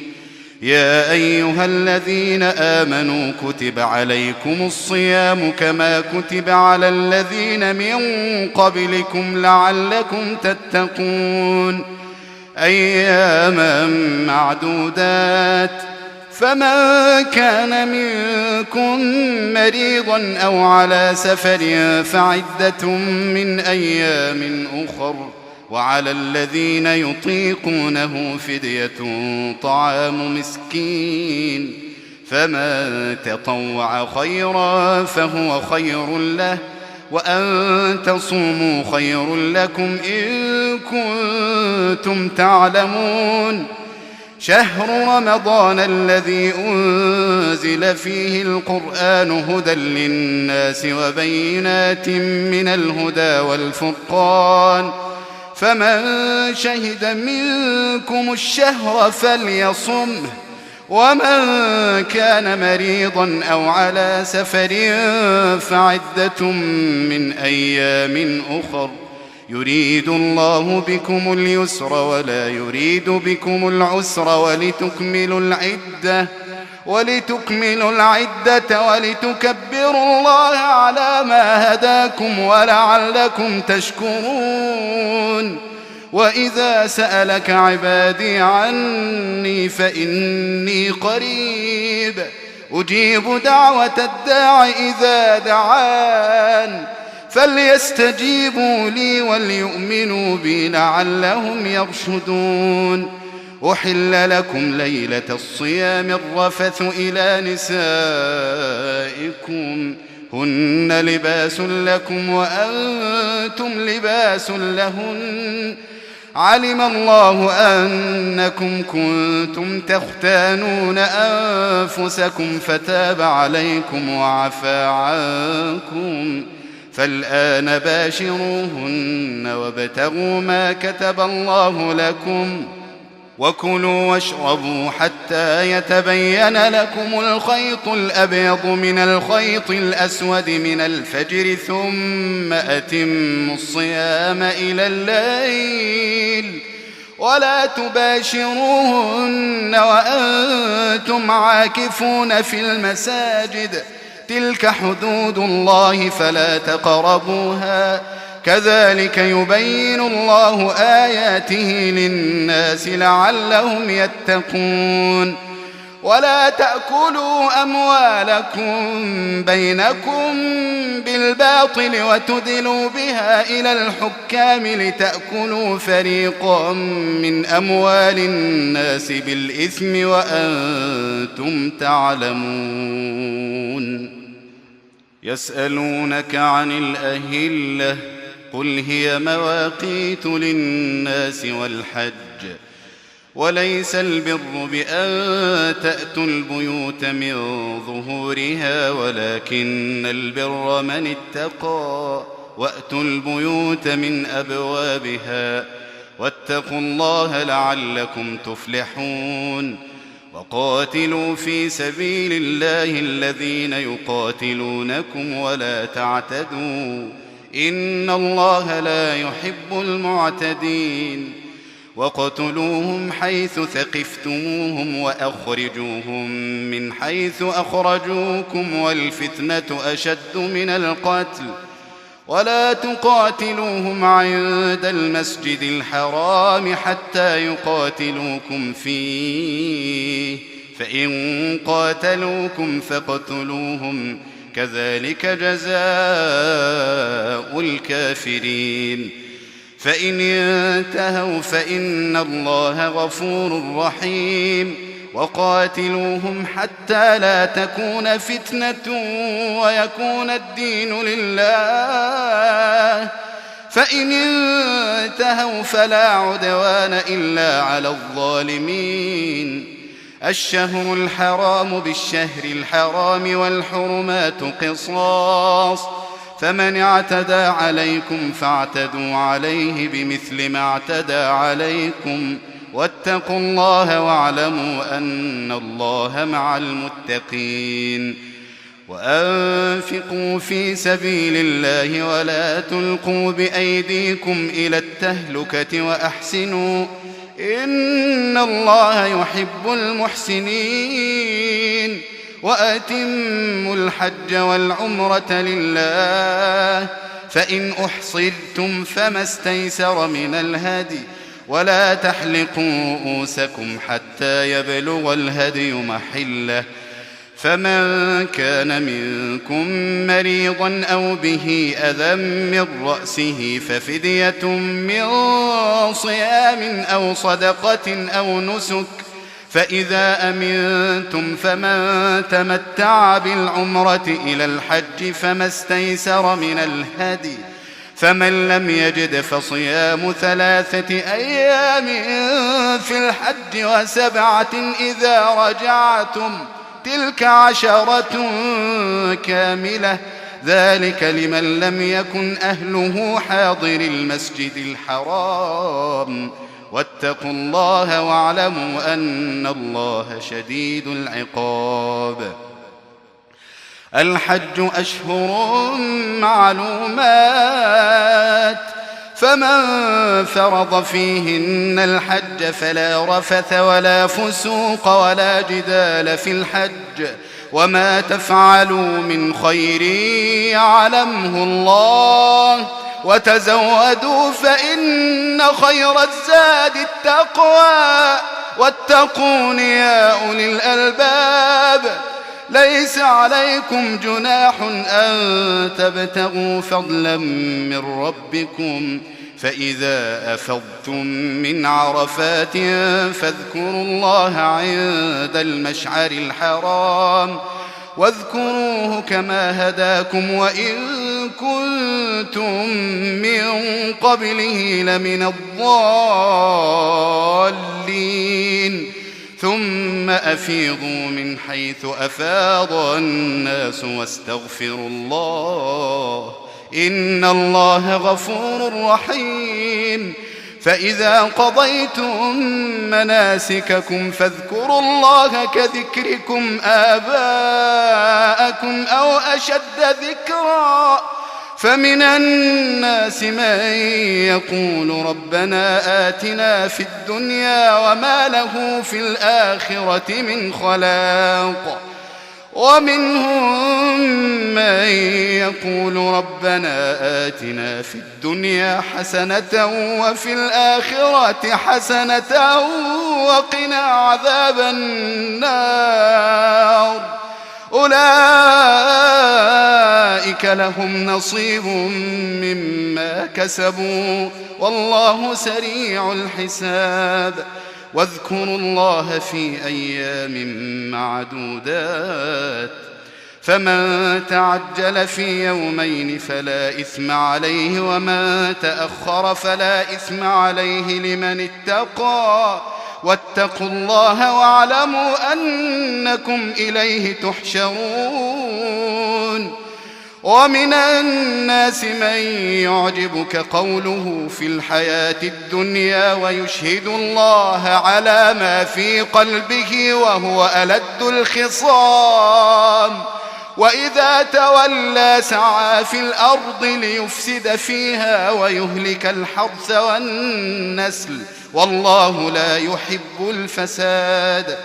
يا أيها الذين آمنوا كتب عليكم الصيام كما كتب على الذين من قبلكم لعلكم تتقون أياما معدودات فمن كان منكم مريضا أو على سفر فعدة من أيام أخر وعلى الذين يطيقونه فدية طعام مسكين فمن تطوع خيرا فهو خير له وأن تصوموا خير لكم إن كنتم تعلمون. شهر رمضان الذي أنزل فيه القرآن هدى للناس وبينات من الهدى والفرقان فمن شهد منكم الشهر فليصمه ومن كان مريضا أو على سفر فعدة من أيام أخر يريد الله بكم اليسر ولا يريد بكم العسر ولتكملوا العدة ولتكبروا الله على ما هداكم ولعلكم تشكرون. وإذا سألك عبادي عني فإني قريب أجيب دعوة الداع إذا دعان فليستجيبوا لي وليؤمنوا بي لعلهم يرشدون. أحل لكم ليلة الصيام الرفث إلى نسائكم هن لباس لكم وأنتم لباس لهن علم الله أنكم كنتم تختانون أنفسكم فتاب عليكم وعفى عنكم فالآن باشروهن وابتغوا ما كتب الله لكم وكلوا واشربوا حتى يتبين لكم الخيط الأبيض من الخيط الأسود من الفجر ثم أتموا الصيام إلى الليل ولا تباشروهن وأنتم عاكفون في المساجد تلك حدود الله فلا تقربوها كذلك يبين الله آياته للناس لعلهم يتقون ولا تأكلوا أموالكم بينكم بالباطل وتدلوا بها إلى الحكام لتأكلوا فريقا من أموال الناس بالإثم وأنتم تعلمون يسألونك عن الأهلة قل هي مواقيت للناس والحج وليس البر بأن تأتوا البيوت من ظهورها ولكن البر من اتقى وأتوا البيوت من أبوابها واتقوا الله لعلكم تفلحون وقاتلوا في سبيل الله الذين يقاتلونكم ولا تعتدوا إن الله لا يحب المعتدين وقتلوهم حيث ثقفتموهم وأخرجوهم من حيث أخرجوكم والفتنة أشد من القتل ولا تقاتلوهم عند المسجد الحرام حتى يقاتلوكم فيه فإن قاتلوكم فاقتلوهم كذلك جزاء الكافرين فإن انتهوا فإن الله غفور رحيم وقاتلوهم حتى لا تكون فتنة ويكون الدين لله فإن انتهوا فلا عدوان إلا على الظالمين الشهر الحرام بالشهر الحرام والحرمات قصاص فمن اعتدى عليكم فاعتدوا عليه بمثل ما اعتدى عليكم واتقوا الله واعلموا أن الله مع المتقين وأنفقوا في سبيل الله ولا تلقوا بأيديكم إلى التهلكة وأحسنوا إن الله يحب المحسنين وأتموا الحج والعمرة لله فإن أحصرتم فما استيسر من الهدي ولا تحلقوا رؤوسكم حتى يبلغ الهدي محله فمن كان منكم مريضا أو به أذى من رأسه ففدية من صيام أو صدقة أو نسك فإذا أمنتم فمن تمتع بالعمرة إلى الحج فما استيسر من الهدي فمن لم يجد فصيام 3 أيام في الحج وسبعة إذا رجعتم تلك 10 كاملة ذلك لمن لم يكن أهله حاضر المسجد الحرام واتقوا الله واعلموا أن الله شديد العقاب الحج أشهر معلومات فمن فرض فيهن الحج فلا رفث ولا فسوق ولا جدال في الحج وما تفعلوا من خير يعلمه الله وتزودوا فإن خير الزاد التقوى واتقون يا أولي الألباب ليس عليكم جناح أن تبتغوا فضلا من ربكم فإذا أفضتم من عرفات فاذكروا الله عند المشعر الحرام واذكروه كما هداكم وإن كنتم من قبله لمن الضالين ثم أفيضوا من حيث أفاض الناس واستغفروا الله إن الله غفور رحيم فإذا قضيتم مناسككم فاذكروا الله كذكركم آباءكم أو أشد ذكرا فمن الناس من يقول ربنا آتنا في الدنيا وما له في الآخرة من خلاق ومنهم من يقول ربنا آتنا في الدنيا حسنة وفي الآخرة حسنة وقنا عذاب النار أولئك لهم نصيب مما كسبوا والله سريع الحساب واذكروا الله في أيام معدودات فمن تعجل في يومين فلا إثم عليه ومن تأخر فلا إثم عليه لمن اتقى واتقوا الله واعلموا أنكم إليه تحشرون ومن الناس من يعجبك قوله في الحياة الدنيا ويشهد الله على ما في قلبه وهو ألد الخصام وإذا تولى سعى في الأرض ليفسد فيها ويهلك الحرث والنسل والله لا يحب الفساد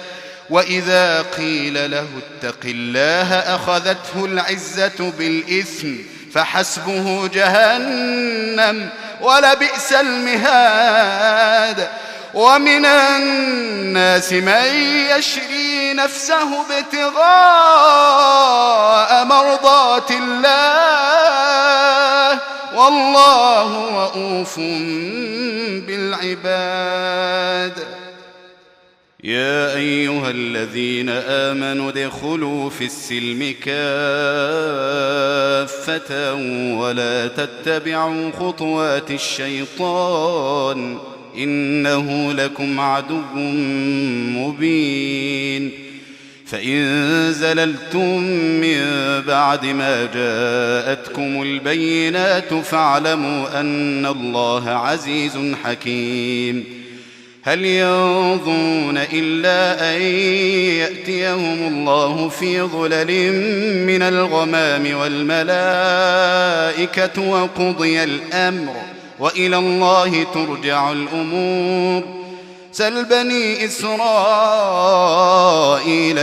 وإذا قيل له اتق الله أخذته العزة بالإثم فحسبه جهنم ولبئس المهاد ومن الناس من يشري نفسه ابتغاء مرضات الله والله رؤوف بالعباد يا أيها الذين آمنوا ادخلوا في السلم كافة ولا تتبعوا خطوات الشيطان إنه لكم عدو مبين فإن زللتم من بعد ما جاءتكم البينات فاعلموا أن الله عزيز حكيم هل ينظرون إلا أن يأتيهم الله في ظلل من الغمام والملائكة وقضي الأمر وإلى الله ترجع الأمور سل بني إسرائيل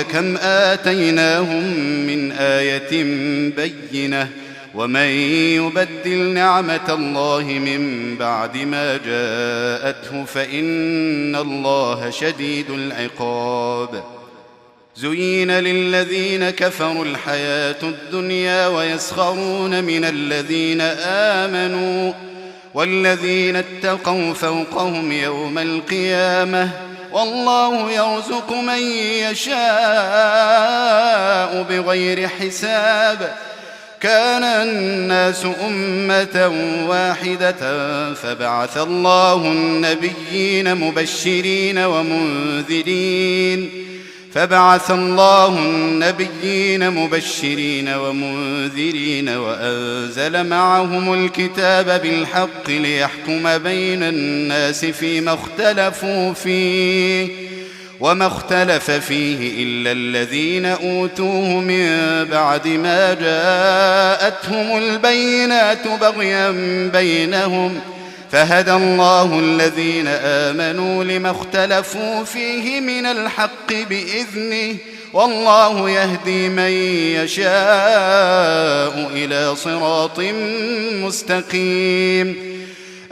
كم آتيناهم من آية بينة ومن يبدل نعمة الله من بعد ما جاءته فإن الله شديد العقاب زين للذين كفروا الحياة الدنيا ويسخرون من الذين آمنوا والذين اتقوا فوقهم يوم القيامة والله يرزق من يشاء بغير حساب كان الناس أمة واحدة فبعث الله النبيين مبشرين ومنذرين وأنزل معهم الكتاب بالحق ليحكم بين الناس فيما اختلفوا فيه وما اختلف فيه إلا الذين أوتوه من بعد ما جاءتهم البينات بغيا بينهم فهدى الله الذين آمنوا لما اختلفوا فيه من الحق بإذنه والله يهدي من يشاء إلى صراط مستقيم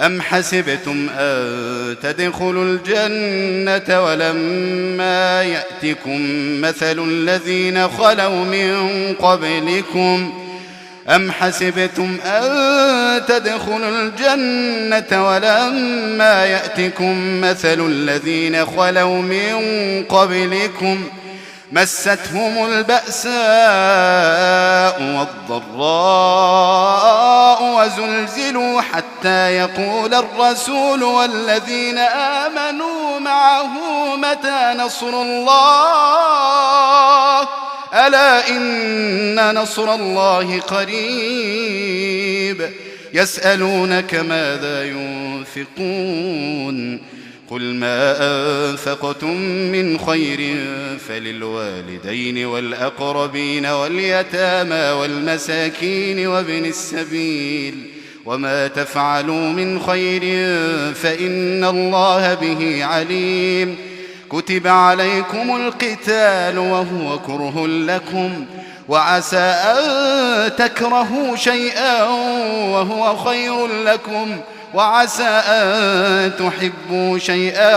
أم حسبتم أن تدخلوا الجنة ولما يأتكم مثل الذين خلوا من قبلكم أم حسبتم أن تدخلوا الجنة ولما يأتكم مثل الذين خلوا من قبلكم مستهم البأساء والضراء وزلزلوا حتى يقول الرسول والذين آمنوا معه متى نصر الله ألا إن نصر الله قريب يسألونك ماذا ينفقون قل ما أنفقتم من خير فللوالدين والأقربين واليتامى والمساكين وابن السبيل وما تفعلوا من خير فإن الله به عليم كتب عليكم القتال وهو كره لكم وعسى أن تكرهوا شيئا وهو خير لكم وعسى أن تحبوا شيئا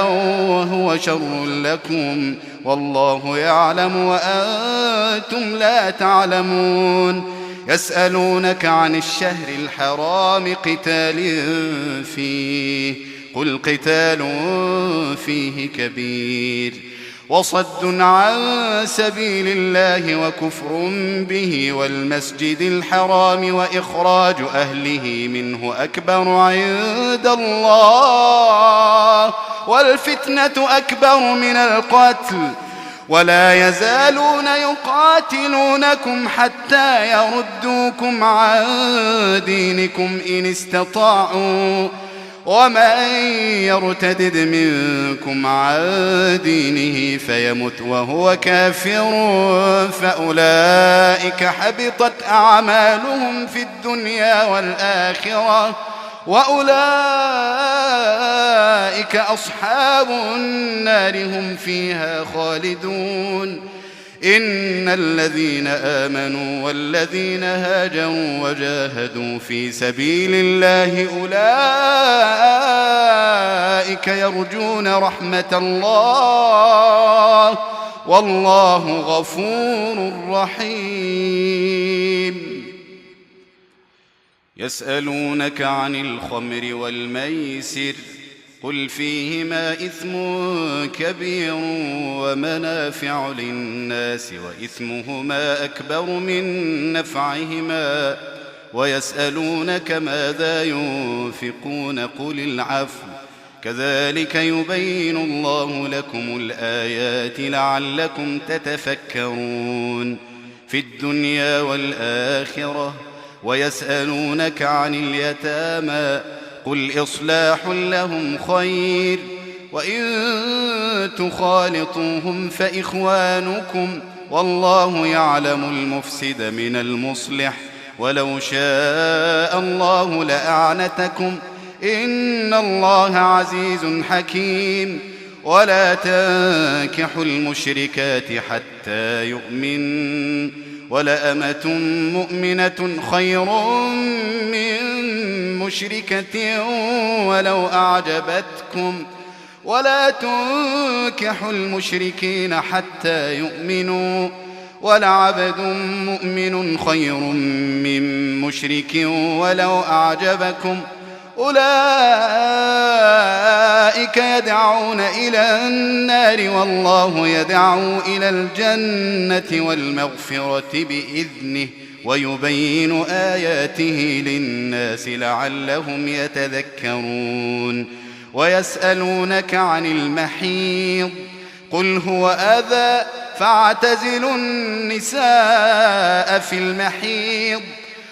وهو شر لكم والله يعلم وأنتم لا تعلمون يسألونك عن الشهر الحرام قتال فيه قل قتال فيه كبير وصد عن سبيل الله وكفر به والمسجد الحرام وإخراج أهله منه أكبر عند الله والفتنة أكبر من القتل ولا يزالون يقاتلونكم حتى يردوكم عن دينكم إن استطاعوا ومن يرتدد منكم عن دينه فيمت وهو كافر فأولئك حبطت أعمالهم في الدنيا والآخرة وأولئك أصحاب النار هم فيها خالدون إن الذين آمنوا والذين هاجروا وجاهدوا في سبيل الله أولئك يرجون رحمة الله والله غفور رحيم يسألونك عن الخمر والميسر قل فيهما إثم كبير ومنافع للناس وإثمهما أكبر من نفعهما ويسألونك ماذا ينفقون قل العفو كذلك يبين الله لكم الآيات لعلكم تتفكرون في الدنيا والآخرة ويسألونك عن اليتامى قل إصلاح لهم خير وإن تخالطوهم فإخوانكم والله يعلم المفسد من المصلح ولو شاء الله لأعنتكم إن الله عزيز حكيم ولا تنكحوا المشركات حتى يؤمن ولأمة مؤمنة خير من مشركة ولو أعجبتكم ولا تنكحوا المشركين حتى يؤمنوا ولعبد مؤمن خير من مشرك ولو أعجبكم أولئك يدعون إلى النار والله يدعو إلى الجنة والمغفرة بإذنه ويبين آياته للناس لعلهم يتذكرون ويسألونك عن المحيض قل هو أذى فاعتزلوا النساء في المحيض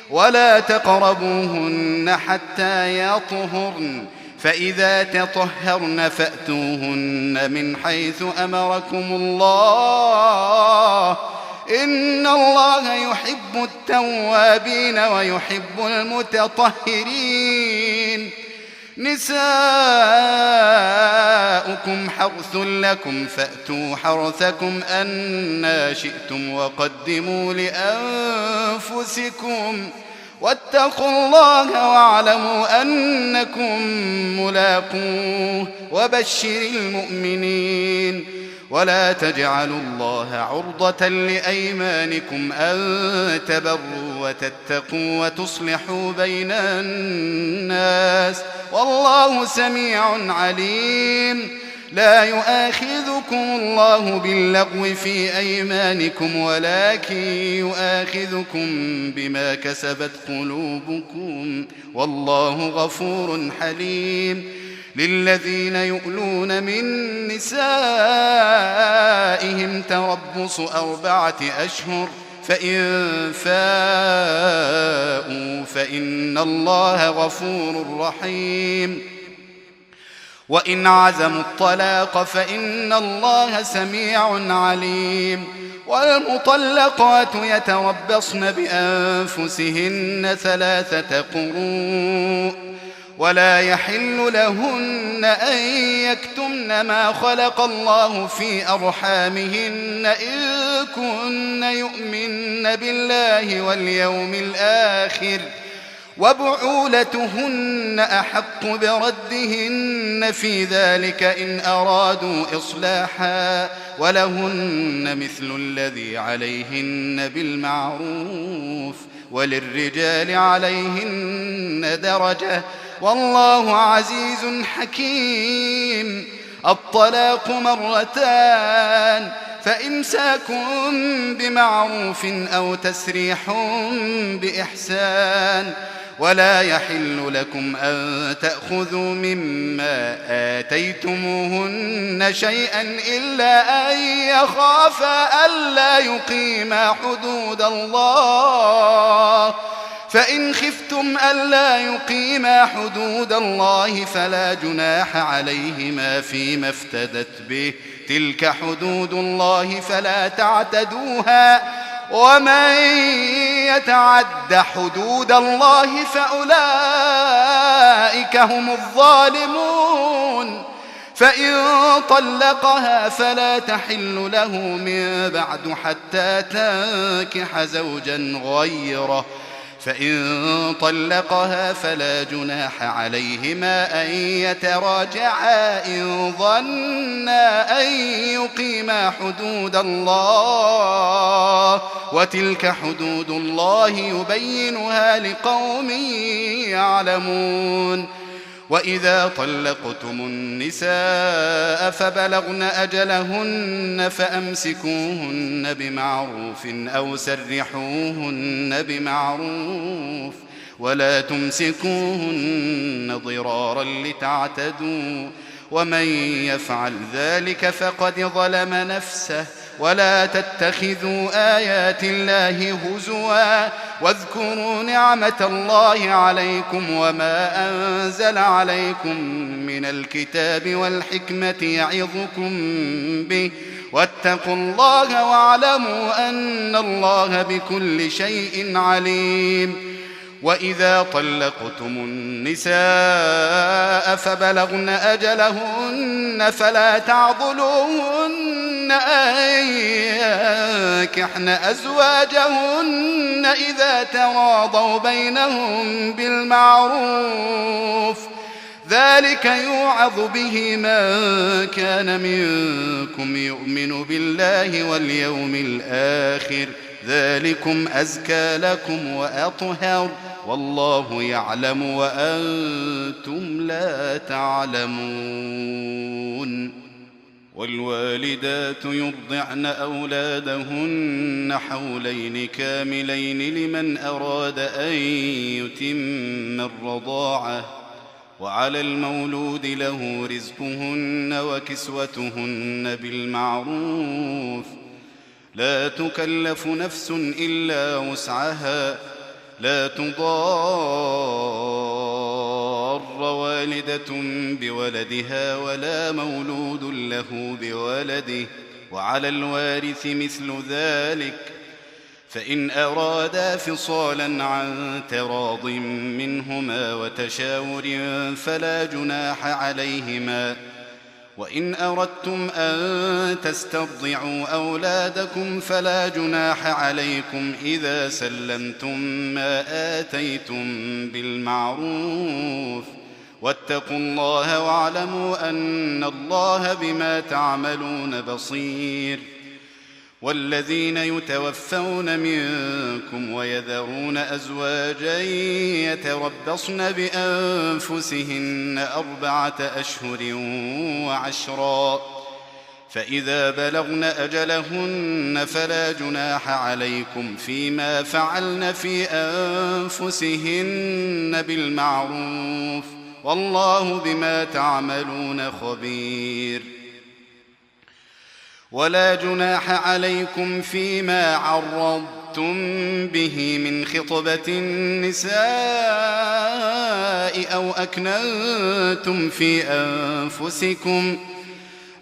ولا تقربوهن حتى يطهرن فإذا تطهرن فأتوهن من حيث أمركم الله إن الله يحب التوابين ويحب المتطهرين نساؤكم حرث لكم فأتوا حرثكم أنى شئتم وقدموا لأنفسكم واتقوا الله واعلموا أنكم ملاقوه وبشر المؤمنين ولا تجعلوا الله عرضة لأيمانكم أن تبروا وتتقوا وتصلحوا بين الناس والله سميع عليم لا يؤاخذكم الله باللغو في أيمانكم ولكن يؤاخذكم بما كسبت قلوبكم والله غفور حليم للذين يؤلون من نسائهم تربص 4 أشهر فإن فاءوا فإن الله غفور رحيم وإن عزموا الطلاق فإن الله سميع عليم والمطلقات يتربصن بأنفسهن 3 قروء ولا يحل لهن أن يكتمن ما خلق الله في أرحامهن إن كن يؤمن بالله واليوم الآخر وبعولتهن أحق بردهن في ذلك إن أرادوا إصلاحا ولهن مثل الذي عليهن بالمعروف وللرجال عليهن درجة والله عزيز حكيم. الطلاق 2 فإمساك بمعروف أو تسريح بإحسان ولا يحل لكم أن تأخذوا مما آتيتموهن شيئا إلا أن يخافا ألا يقيما حدود الله فإن خفتم ألا يقيما حدود الله فلا جناح عليهما فيما افتدت به تلك حدود الله فلا تعتدوها ومن يتعد حدود الله فأولئك هم الظالمون. فإن طلقها فلا تحل له من بعد حتى تنكح زوجا غيره فإن طلقها فلا جناح عليهما أن يتراجعا إن ظنا أن يقيما حدود الله وتلك حدود الله يبينها لقوم يعلمون. وإذا طلقتم النساء فبلغن أجلهن فأمسكوهن بمعروف أو سرحوهن بمعروف ولا تمسكوهن ضرارا لتعتدوا ومن يفعل ذلك فقد ظلم نفسه ولا تتخذوا آيات الله هزوا واذكروا نعمة الله عليكم وما أنزل عليكم من الكتاب والحكمة يعظكم به واتقوا الله واعلموا أن الله بكل شيء عليم. وإذا طلقتم النساء فبلغن أجلهن فلا تعضلوهن أن ينكحن أزواجهن إذا تراضوا بينهم بالمعروف ذلك يوعظ به من كان منكم يؤمن بالله واليوم الآخر ذلكم أزكى لكم وأطهر والله يعلم وأنتم لا تعلمون. والوالدات يرضعن أولادهن حولين كاملين لمن أراد أن يتم الرضاعة وعلى المولود له رزقهن وكسوتهن بالمعروف لا تكلف نفس إلا وسعها لا تضار والدة بولدها ولا مولود له بولده وعلى الوارث مثل ذلك فإن أرادا فصالا عن تراض منهما وتشاور فلا جناح عليهما. وإن أردتم أن تسترضعوا أولادكم فلا جناح عليكم إذا سلمتم ما آتيتم بالمعروف واتقوا الله واعلموا أن الله بما تعملون بصير. والذين يتوفون منكم ويذرون أزواجا يتربصن بأنفسهن 4 أشهر و10 فإذا بلغن أجلهن فلا جناح عليكم فيما فعلن في أنفسهن بالمعروف والله بما تعملون خبير. ولا جناح عليكم فيما عرضتم أردتم به من خطبة النساء أو أكننتم في أنفسكم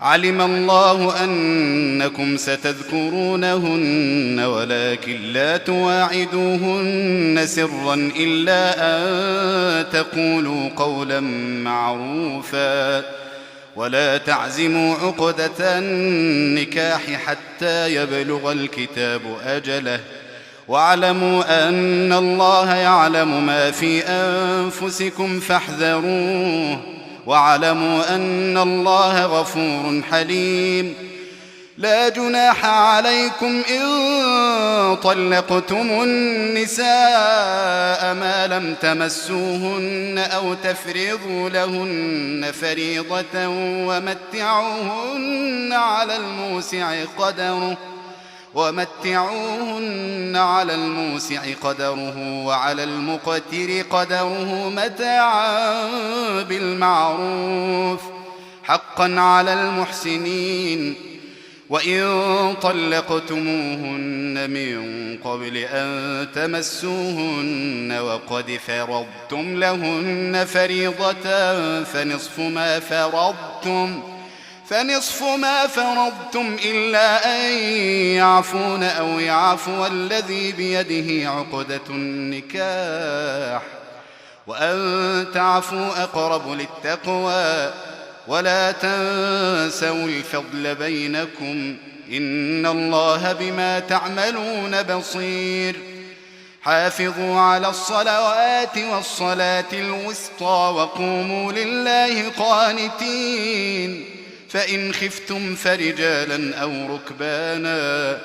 علم الله أنكم ستذكرونهن ولكن لا تواعدوهن سرا إلا أن تقولوا قولا معروفا ولا تعزموا عقدة النكاح حتى يبلغ الكتاب أجله واعلموا أن الله يعلم ما في أنفسكم فاحذروه واعلموا أن الله غفور حليم. لا جناح عليكم إن طلقتم النساء ما لم تمسوهن أو تفرضوا لهن فريضة ومتعوهن على الموسع قدره وعلى المقتر قدره متاعا بالمعروف حقا على المحسنين. وإن طلقتموهن من قبل أن تمسوهن وقد فرضتم لهن فريضة فنصف ما فرضتم إلا أن يعفون أو يعفو الذي بيده عقدة النكاح وأن تعفوا أقرب للتقوى ولا تنسوا الفضل بينكم إن الله بما تعملون بصير. حافظوا على الصلوات والصلاة الوسطى وقوموا لله قانتين. فإن خفتم فرجالا أو ركبانا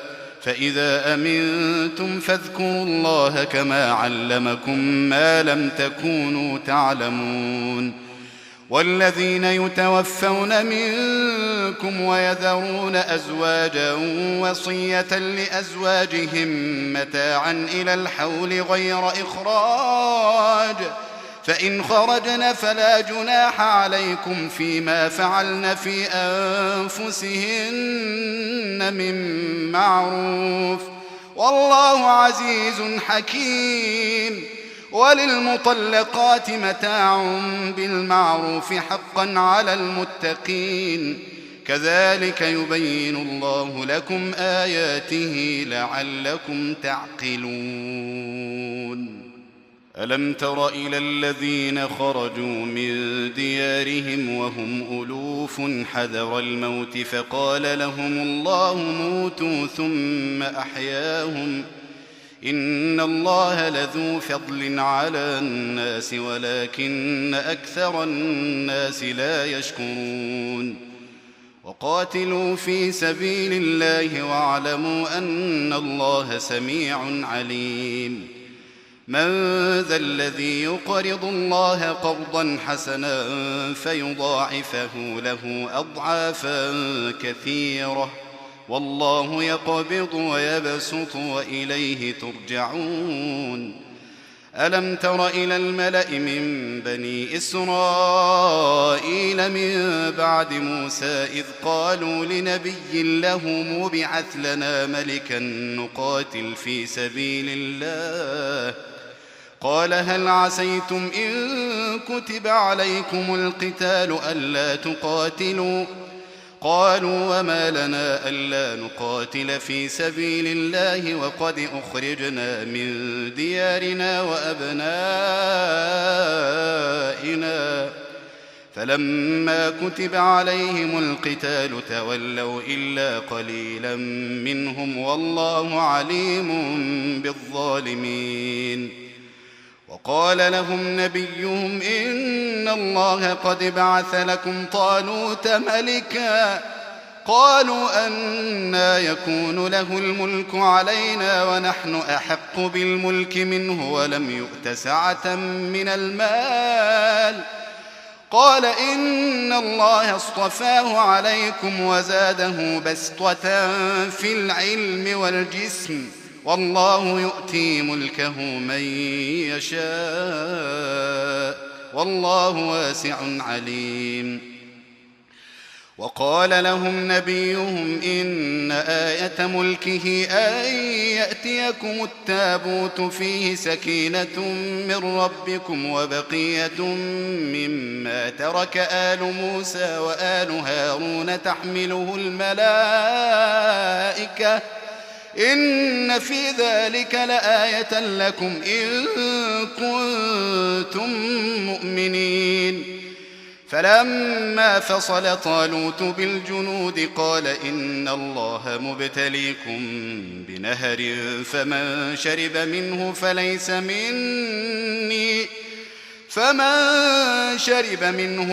فإذا أمنتم فاذكروا الله كما علمكم ما لم تكونوا تعلمون. والذين يتوفون منكم ويذرون أزواجا وصية لأزواجهم متاعا إلى الحول غير إخراج فإن خرجن فلا جناح عليكم فيما فعلن في أنفسهن من معروف والله عزيز حكيم. وللمطلقات متاع بالمعروف حقا على المتقين كذلك يبين الله لكم آياته لعلكم تعقلون. ألم تر إلى الذين خرجوا من ديارهم وهم ألوف حذر الموت فقال لهم الله موتوا ثم أحياهم إن الله لذو فضل على الناس ولكن أكثر الناس لا يشكرون. وقاتلوا في سبيل الله واعلموا أن الله سميع عليم. من ذا الذي يقرض الله قرضا حسنا فيضاعفه له أضعافا كثيرة والله يقبض ويبسط وإليه ترجعون. ألم تر إلى الملأ من بني إسرائيل من بعد موسى إذ قالوا لنبي له مبعث لنا ملكا نقاتل في سبيل الله قال هل عسيتم إن كتب عليكم القتال ألا تقاتلوا قالوا وما لنا ألا نقاتل في سبيل الله وقد أخرجنا من ديارنا وأبنائنا فلما كتب عليهم القتال تولوا إلا قليلا منهم والله عليم بالظالمين. وقال لهم نبيهم إن الله قد بعث لكم طالوت ملكا قالوا أنى يكون له الملك علينا ونحن أحق بالملك منه ولم يؤت سعة من المال قال إن الله اصطفاه عليكم وزاده بسطة في العلم والجسم والله يؤتي ملكه من يشاء والله واسع عليم. وقال لهم نبيهم إن آية ملكه أن يأتيكم التابوت فيه سكينة من ربكم وبقية مما ترك آل موسى وآل هارون تحمله الملائكة إن في ذلك لآية لكم إن كنتم مؤمنين. فلما فصل طالوت بالجنود قال إن الله مبتليكم بنهر فمن شرب منه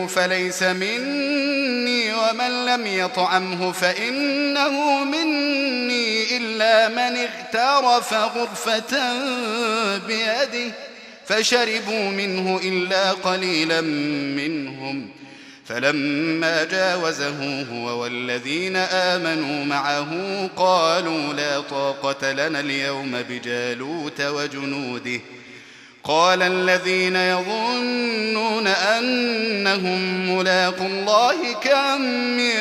فليس مني ومن لم يطعمه فإنه مني إلا من اغترف غرفة بيده فشربوا منه إلا قليلا منهم. فلما جاوزه هو والذين آمنوا معه قالوا لا طاقة لنا اليوم بجالوت وجنوده. قال الذين يظنون أنهم ملاقو الله كم من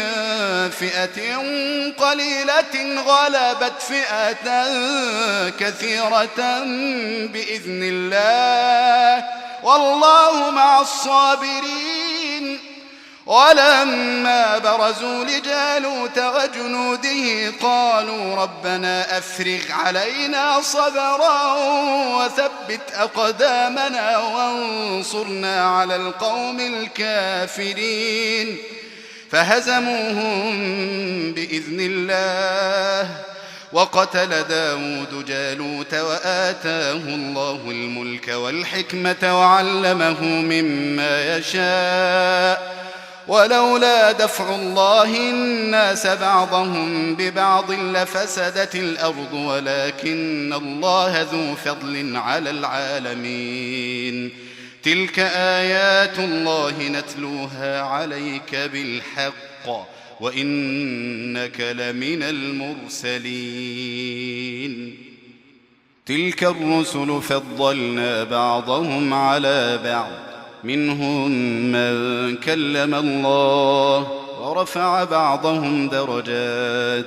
فئة قليلة غلبت فئة كثيرة بإذن الله والله مع الصابرين. ولما برزوا لجالوت وجنوده قالوا ربنا أفرغ علينا صبرا وثبت أقدامنا وانصرنا على القوم الكافرين. فهزموهم بإذن الله وقتل داود جالوت وآتاه الله الملك والحكمة وعلمه مما يشاء ولولا دفع الله الناس بعضهم ببعض لفسدت الأرض ولكن الله ذو فضل على العالمين. تلك آيات الله نتلوها عليك بالحق وإنك لمن المرسلين. تلك الرسل فضلنا بعضهم على بعض منهم من كلم الله ورفع بعضهم درجات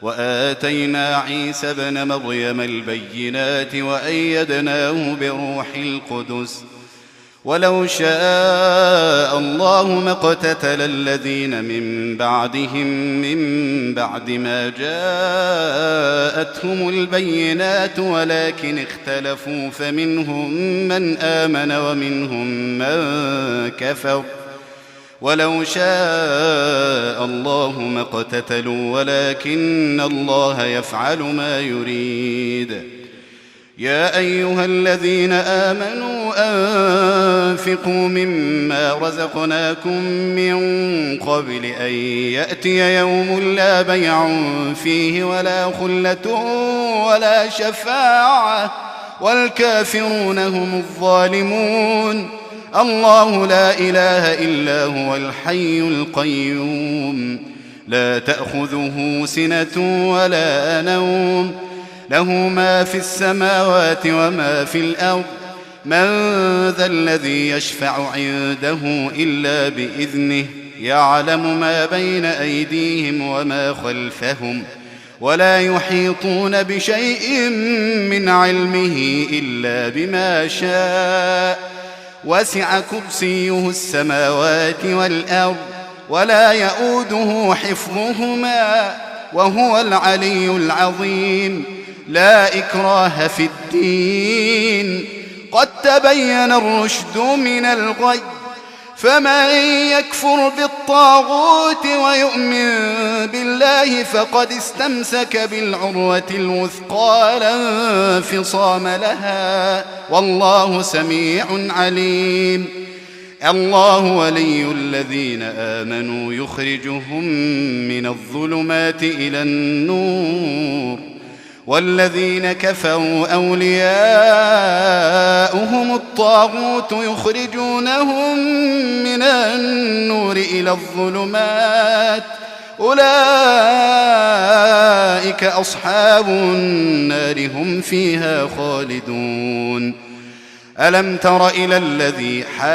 وآتينا عيسى ابن مريم البينات وأيدناه بروح القدس ولو شاء الله ما اقتتل الذين من بعدهم من بعد ما جاءتهم البينات ولكن اختلفوا فمنهم من آمن ومنهم من كفر ولو شاء الله ما اقتتلوا ولكن الله يفعل ما يريد. يا أيها الذين آمنوا أنفقوا مما رزقناكم من قبل أن يأتي يوم لا بيع فيه ولا خلة ولا شفاعة والكافرون هم الظالمون. الله لا إله إلا هو الحي القيوم لا تأخذه سنة ولا نوم له ما في السماوات وما في الأرض من ذا الذي يشفع عنده إلا بإذنه يعلم ما بين أيديهم وما خلفهم ولا يحيطون بشيء من علمه إلا بما شاء وسع كرسيه السماوات والأرض ولا يؤوده حفظهما وهو العلي العظيم. لا إكراه في الدين قد تبين الرشد من الغي فمن يكفر بالطاغوت ويؤمن بالله فقد استمسك بالعروة الوثقى لا انفصام لها والله سميع عليم. الله ولي الذين آمنوا يخرجهم من الظلمات إلى النور والذين كفروا أولياؤهم الطاغوت يخرجونهم من النور إلى الظلمات أولئك أصحاب النار هم فيها خالدون. ألم تر إلى الذي حاج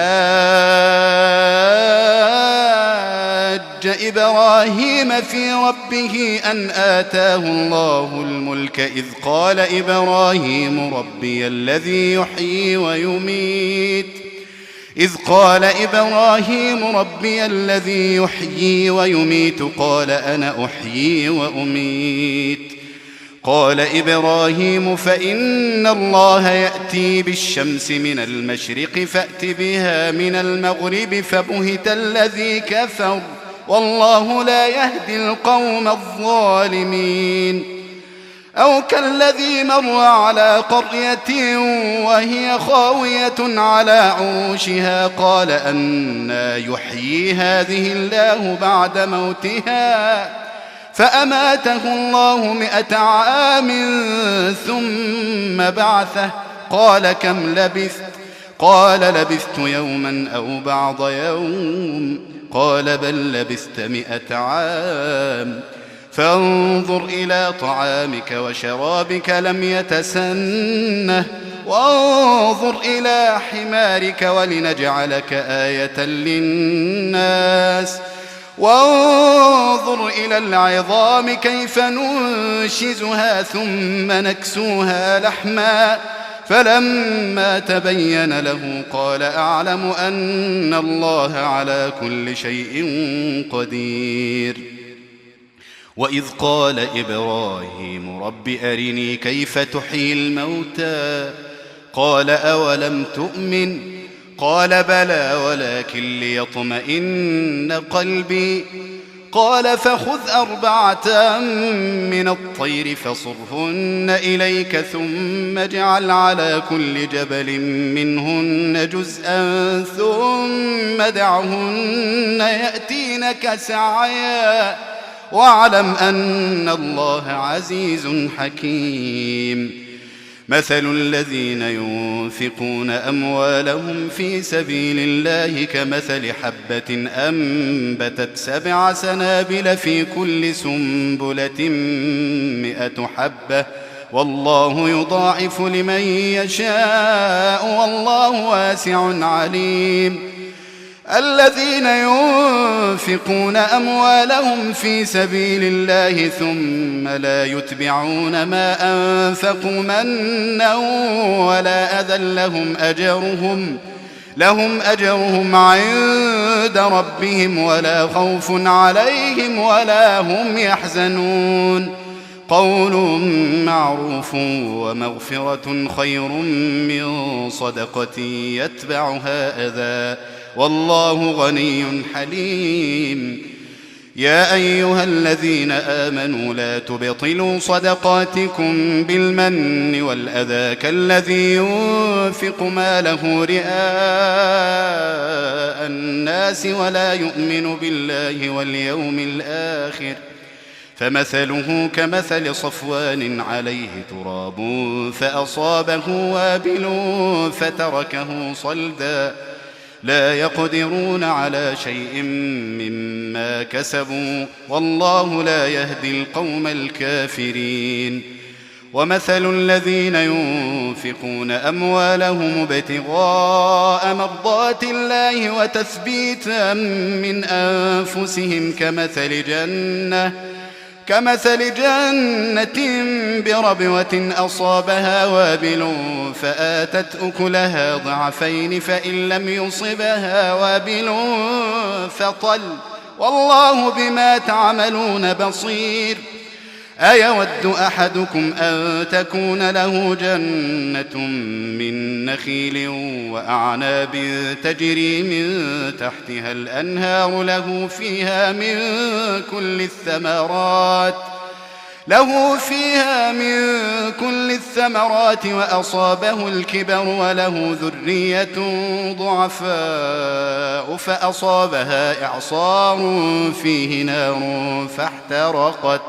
حاج إبراهيم في ربه أن آتاه الله الملك إذ قال إبراهيم ربي الذي يحيي ويميت قال أنا أحيي وأميت. قال إبراهيم فإن الله يأتي بالشمس من المشرق فأت بها من المغرب فبهت الذي كفر والله لا يهدي القوم الظالمين. أو كالذي مر على قرية وهي خاوية على عروشها قال أنى يحيي هذه الله بعد موتها فأماته الله 100 عام ثم بعثه قال كم لبثت؟ قال لبثت يوما أو بعض يوم قال بل لبثت 100 عام فانظر إلى طعامك وشرابك لم يتسنه وانظر إلى حمارك ولنجعلك آية للناس وانظر إلى العظام كيف ننشزها ثم نكسوها لحما فلما تبين له قال أعلم أن الله على كل شيء قدير. وإذ قال إبراهيم رب أرني كيف تحيي الموتى قال أولم تؤمن قال بلى ولكن ليطمئن قلبي قال فخذ 4 من الطير فصرهن إليك ثم اجعل على كل جبل منهن جزءا ثم دعهن يأتينك سعيا واعلم أن الله عزيز حكيم. مثل الذين ينفقون أموالهم في سبيل الله كمثل حبة أنبتت 7 سنابل في كل سنبلة 100 حبة والله يضاعف لمن يشاء والله واسع عليم. الذين ينفقون أموالهم في سبيل الله ثم لا يتبعون ما أنفقوا منا ولا أذى لهم أجرهم عند ربهم ولا خوف عليهم ولا هم يحزنون. قول معروف ومغفرة خير من صدقة يتبعها أذى والله غني حليم. يا أيها الذين آمنوا لا تبطلوا صدقاتكم بالمن والأذى كالذي ينفق ماله رئاء الناس ولا يؤمن بالله واليوم الآخر فمثله كمثل صفوان عليه تراب فأصابه وابل فتركه صلدا لا يقدرون على شيء مما كسبوا والله لا يهدي القوم الكافرين. ومثل الذين ينفقون أموالهم ابتغاء مرضات الله وتثبيتا من أنفسهم كمثل جنة بربوة أصابها وابل فآتت أكلها ضعفين فإن لم يصبها وابل فطل والله بما تعملون بصير. أيود أحدكم أن تكون له جنة من نخيل وأعناب تجري من تحتها الأنهار له فيها من كل الثمرات وأصابه الكبر وله ذرية ضعفاء فأصابها إعصار فيه نار فاحترقت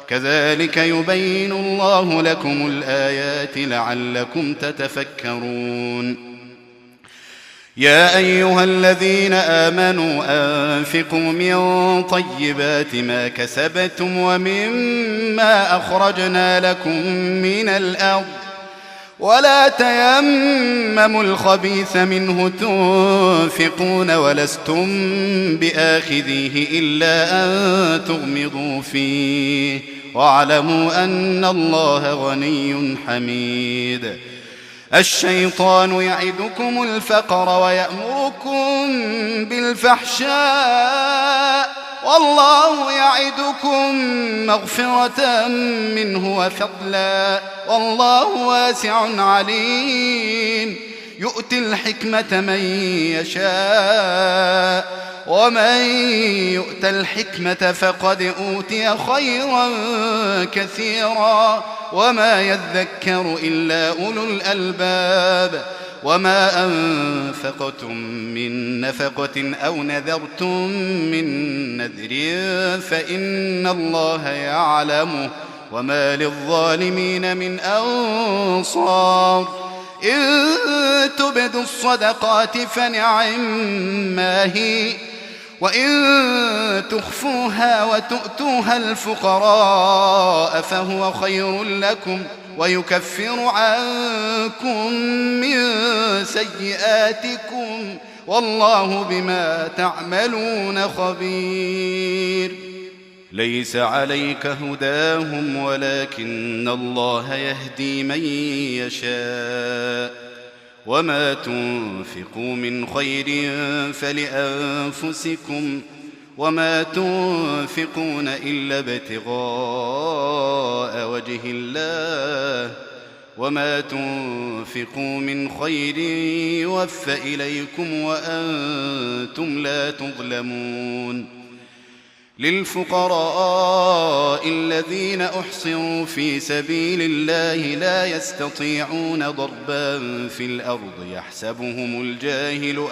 كذلك يبين الله لكم الآيات لعلكم تتفكرون. يا أيها الذين آمنوا أنفقوا من طيبات ما كسبتم ومما أخرجنا لكم من الأرض ولا تيمموا الخبيث منه تنفقون ولستم بآخذيه إلا أن تغمضوا فيه واعلموا أن الله غني حميد. الشيطان يعدكم الفقر ويأمركم بالفحشاء والله يعدكم مغفرة منه وفضلا والله واسع عليم. يؤتي الحكمة من يشاء ومن يؤت الحكمة فقد أوتي خيرا كثيرا وما يذكر إلا أولو الألباب. وما أنفقتم من نفقة أو نذرتم من نذر فإن الله يعلمه وما للظالمين من أنصار. إن تبدوا الصدقات فنعما هي وإن تخفوها وتؤتوها الفقراء فهو خير لكم ويكفر عنكم من سيئاتكم والله بما تعملون خبير. ليس عليك هداهم ولكن الله يهدي من يشاء وما تنفقوا من خير فلأنفسكم وما تنفقون إلا ابتغاء وجه الله وما تنفقوا من خير يوفى إليكم وأنتم لا تظلمون. للفقراء الذين أحصروا في سبيل الله لا يستطيعون ضربا في الأرض يحسبهم الجاهل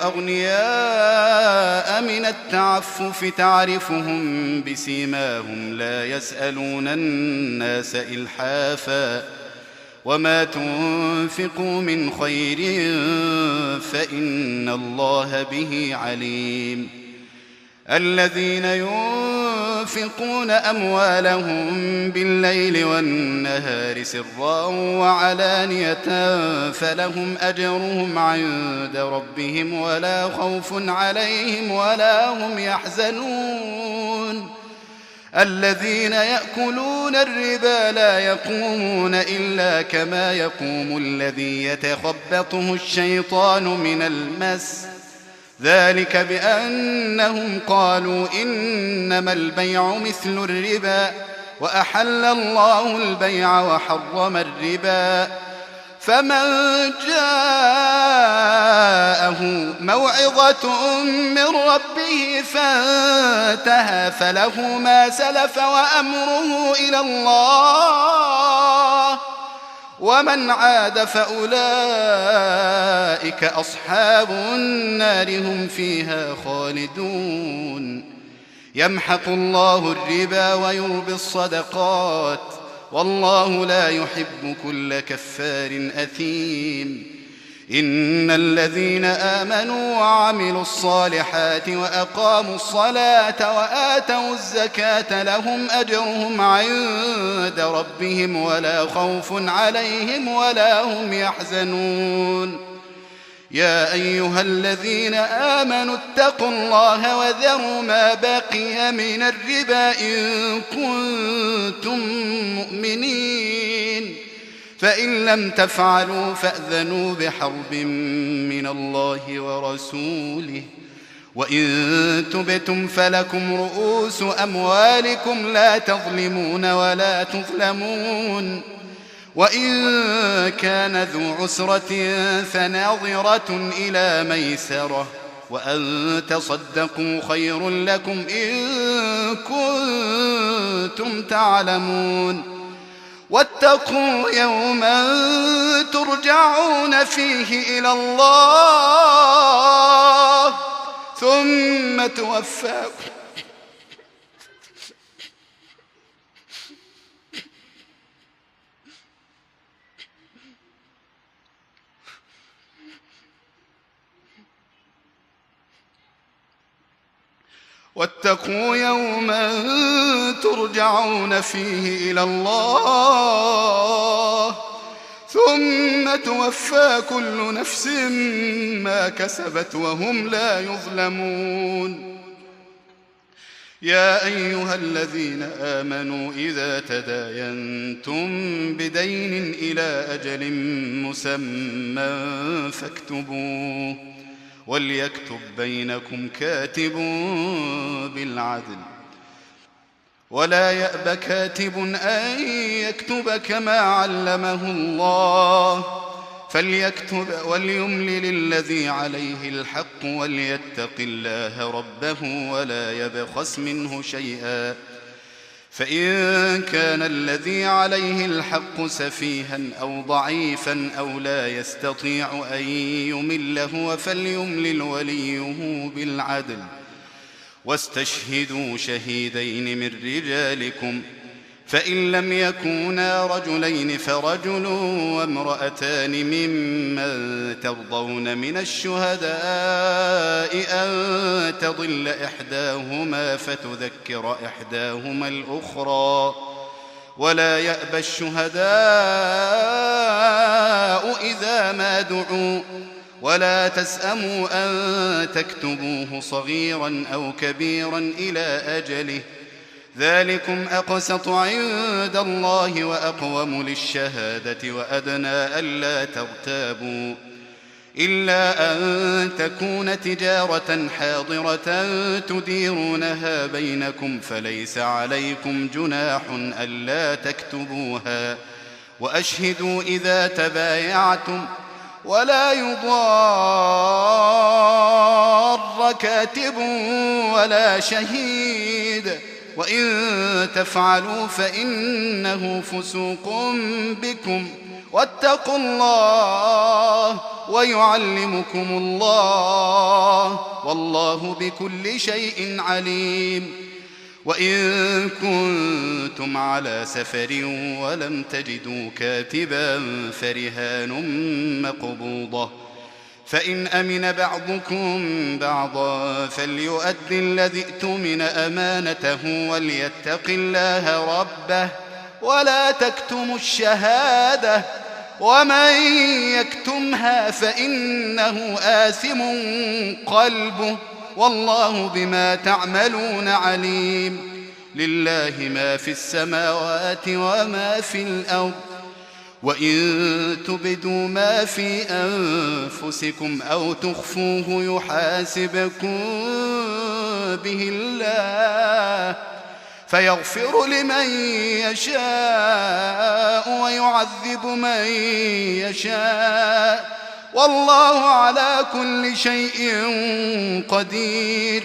أغنياء من التعفف تعرفهم بسيماهم لا يسألون الناس إلحافا وما تنفقوا من خير فإن الله به عليم. الذين ينفقون أموالهم بالليل والنهار سرا وعلانية فلهم أجرهم عند ربهم ولا خوف عليهم ولا هم يحزنون. الذين يأكلون الربا لا يقومون إلا كما يقوم الذي يتخبطه الشيطان من المس ذلك بأنهم قالوا إنما البيع مثل الربا وأحل الله البيع وحرم الربا. فمن جاءه موعظة من ربه فانتهى فله ما سلف وأمره إلى الله ومن عاد فأولئك أصحاب النار هم فيها خالدون. يمحق الله الربا ويربي الصدقات والله لا يحب كل كفار أثيم. إن الذين آمنوا وعملوا الصالحات وأقاموا الصلاة وآتوا الزكاة لهم أجرهم عند ربهم ولا خوف عليهم ولا هم يحزنون. يا أيها الذين آمنوا اتقوا الله وذروا ما بقي من الربا إن كنتم مؤمنين فإن لم تفعلوا فأذنوا بحرب من الله ورسوله وإن تبتم فلكم رؤوس أموالكم لا تظلمون ولا تظلمون. وإن كان ذو عسرة فناظرة إلى ميسرة وأن تصدقوا خير لكم إن كنتم تعلمون. واتقوا يوما ترجعون فيه إلى الله ثم توفى واتقوا يوما ترجعون فيه إلى الله ثم توفى كل نفس ما كسبت وهم لا يظلمون. يا أيها الذين آمنوا إذا تداينتم بدين إلى أجل مسمى فاكتبوه وليكتب بينكم كاتب بالعدل ولا يأب كاتب أن يكتب كما علمه الله فليكتب وليملل الذي عليه الحق وليتق الله ربه ولا يبخس منه شيئا فإن كان الذي عليه الحق سفيها أو ضعيفا أو لا يستطيع أن يمل هو فليملل وليه بالعدل واستشهدوا شهيدين من رجالكم فإن لم يكونا رجلين فرجل وامرأتان ممن ترضون من الشهداء أن تضل إحداهما فتذكر إحداهما الأخرى ولا يأبى الشهداء إذا ما دعوا ولا تسأموا أن تكتبوه صغيرا أو كبيرا إلى أجله ذلكم أقسط عند الله وأقوم للشهادة وأدنى ألا ترتابوا إلا أن تكون تجارة حاضرة تديرونها بينكم فليس عليكم جناح ألا تكتبوها وأشهدوا إذا تبايعتم ولا يضار كاتب ولا شهيد وإن تفعلوا فإنه فسوق بكم واتقوا الله ويعلمكم الله والله بكل شيء عليم. وإن كنتم على سفر ولم تجدوا كاتبا فرهان مقبوضة فإن أمن بعضكم بعضا فليؤد الذي ائتمن أمانته وليتق الله ربه ولا تكتموا الشهادة ومن يكتمها فإنه آثم قلبه والله بما تعملون عليم. لله ما في السماوات وما في الأرض وإن تبدوا ما في أنفسكم أو تخفوه يحاسبكم به الله فيغفر لمن يشاء ويعذب من يشاء والله على كل شيء قدير.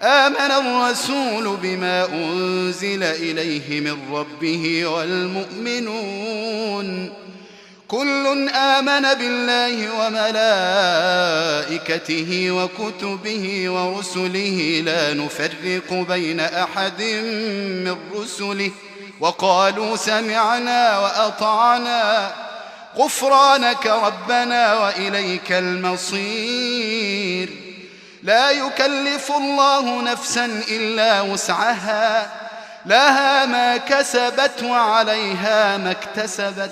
آمن الرسول بما أنزل إليه من ربه والمؤمنون كل آمن بالله وملائكته وكتبه ورسله لا نفرق بين أحد من رسله وقالوا سمعنا وأطعنا غفرانك ربنا وإليك المصير. لا يكلف الله نفسا إلا وسعها لها ما كسبت وعليها ما اكتسبت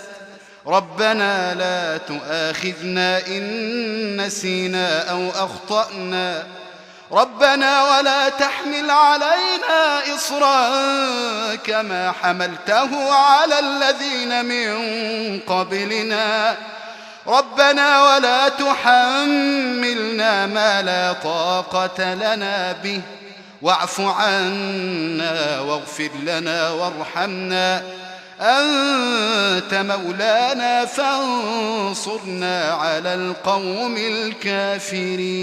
ربنا لا تؤاخذنا إن نسينا أو أخطأنا ربنا ولا تحمل علينا إصرا كما حملته على الذين من قبلنا ربنا ولا تحملنا ما لا طاقة لنا به واعف عنا واغفر لنا وارحمنا أنت مولانا فانصرنا على القوم الكافرين.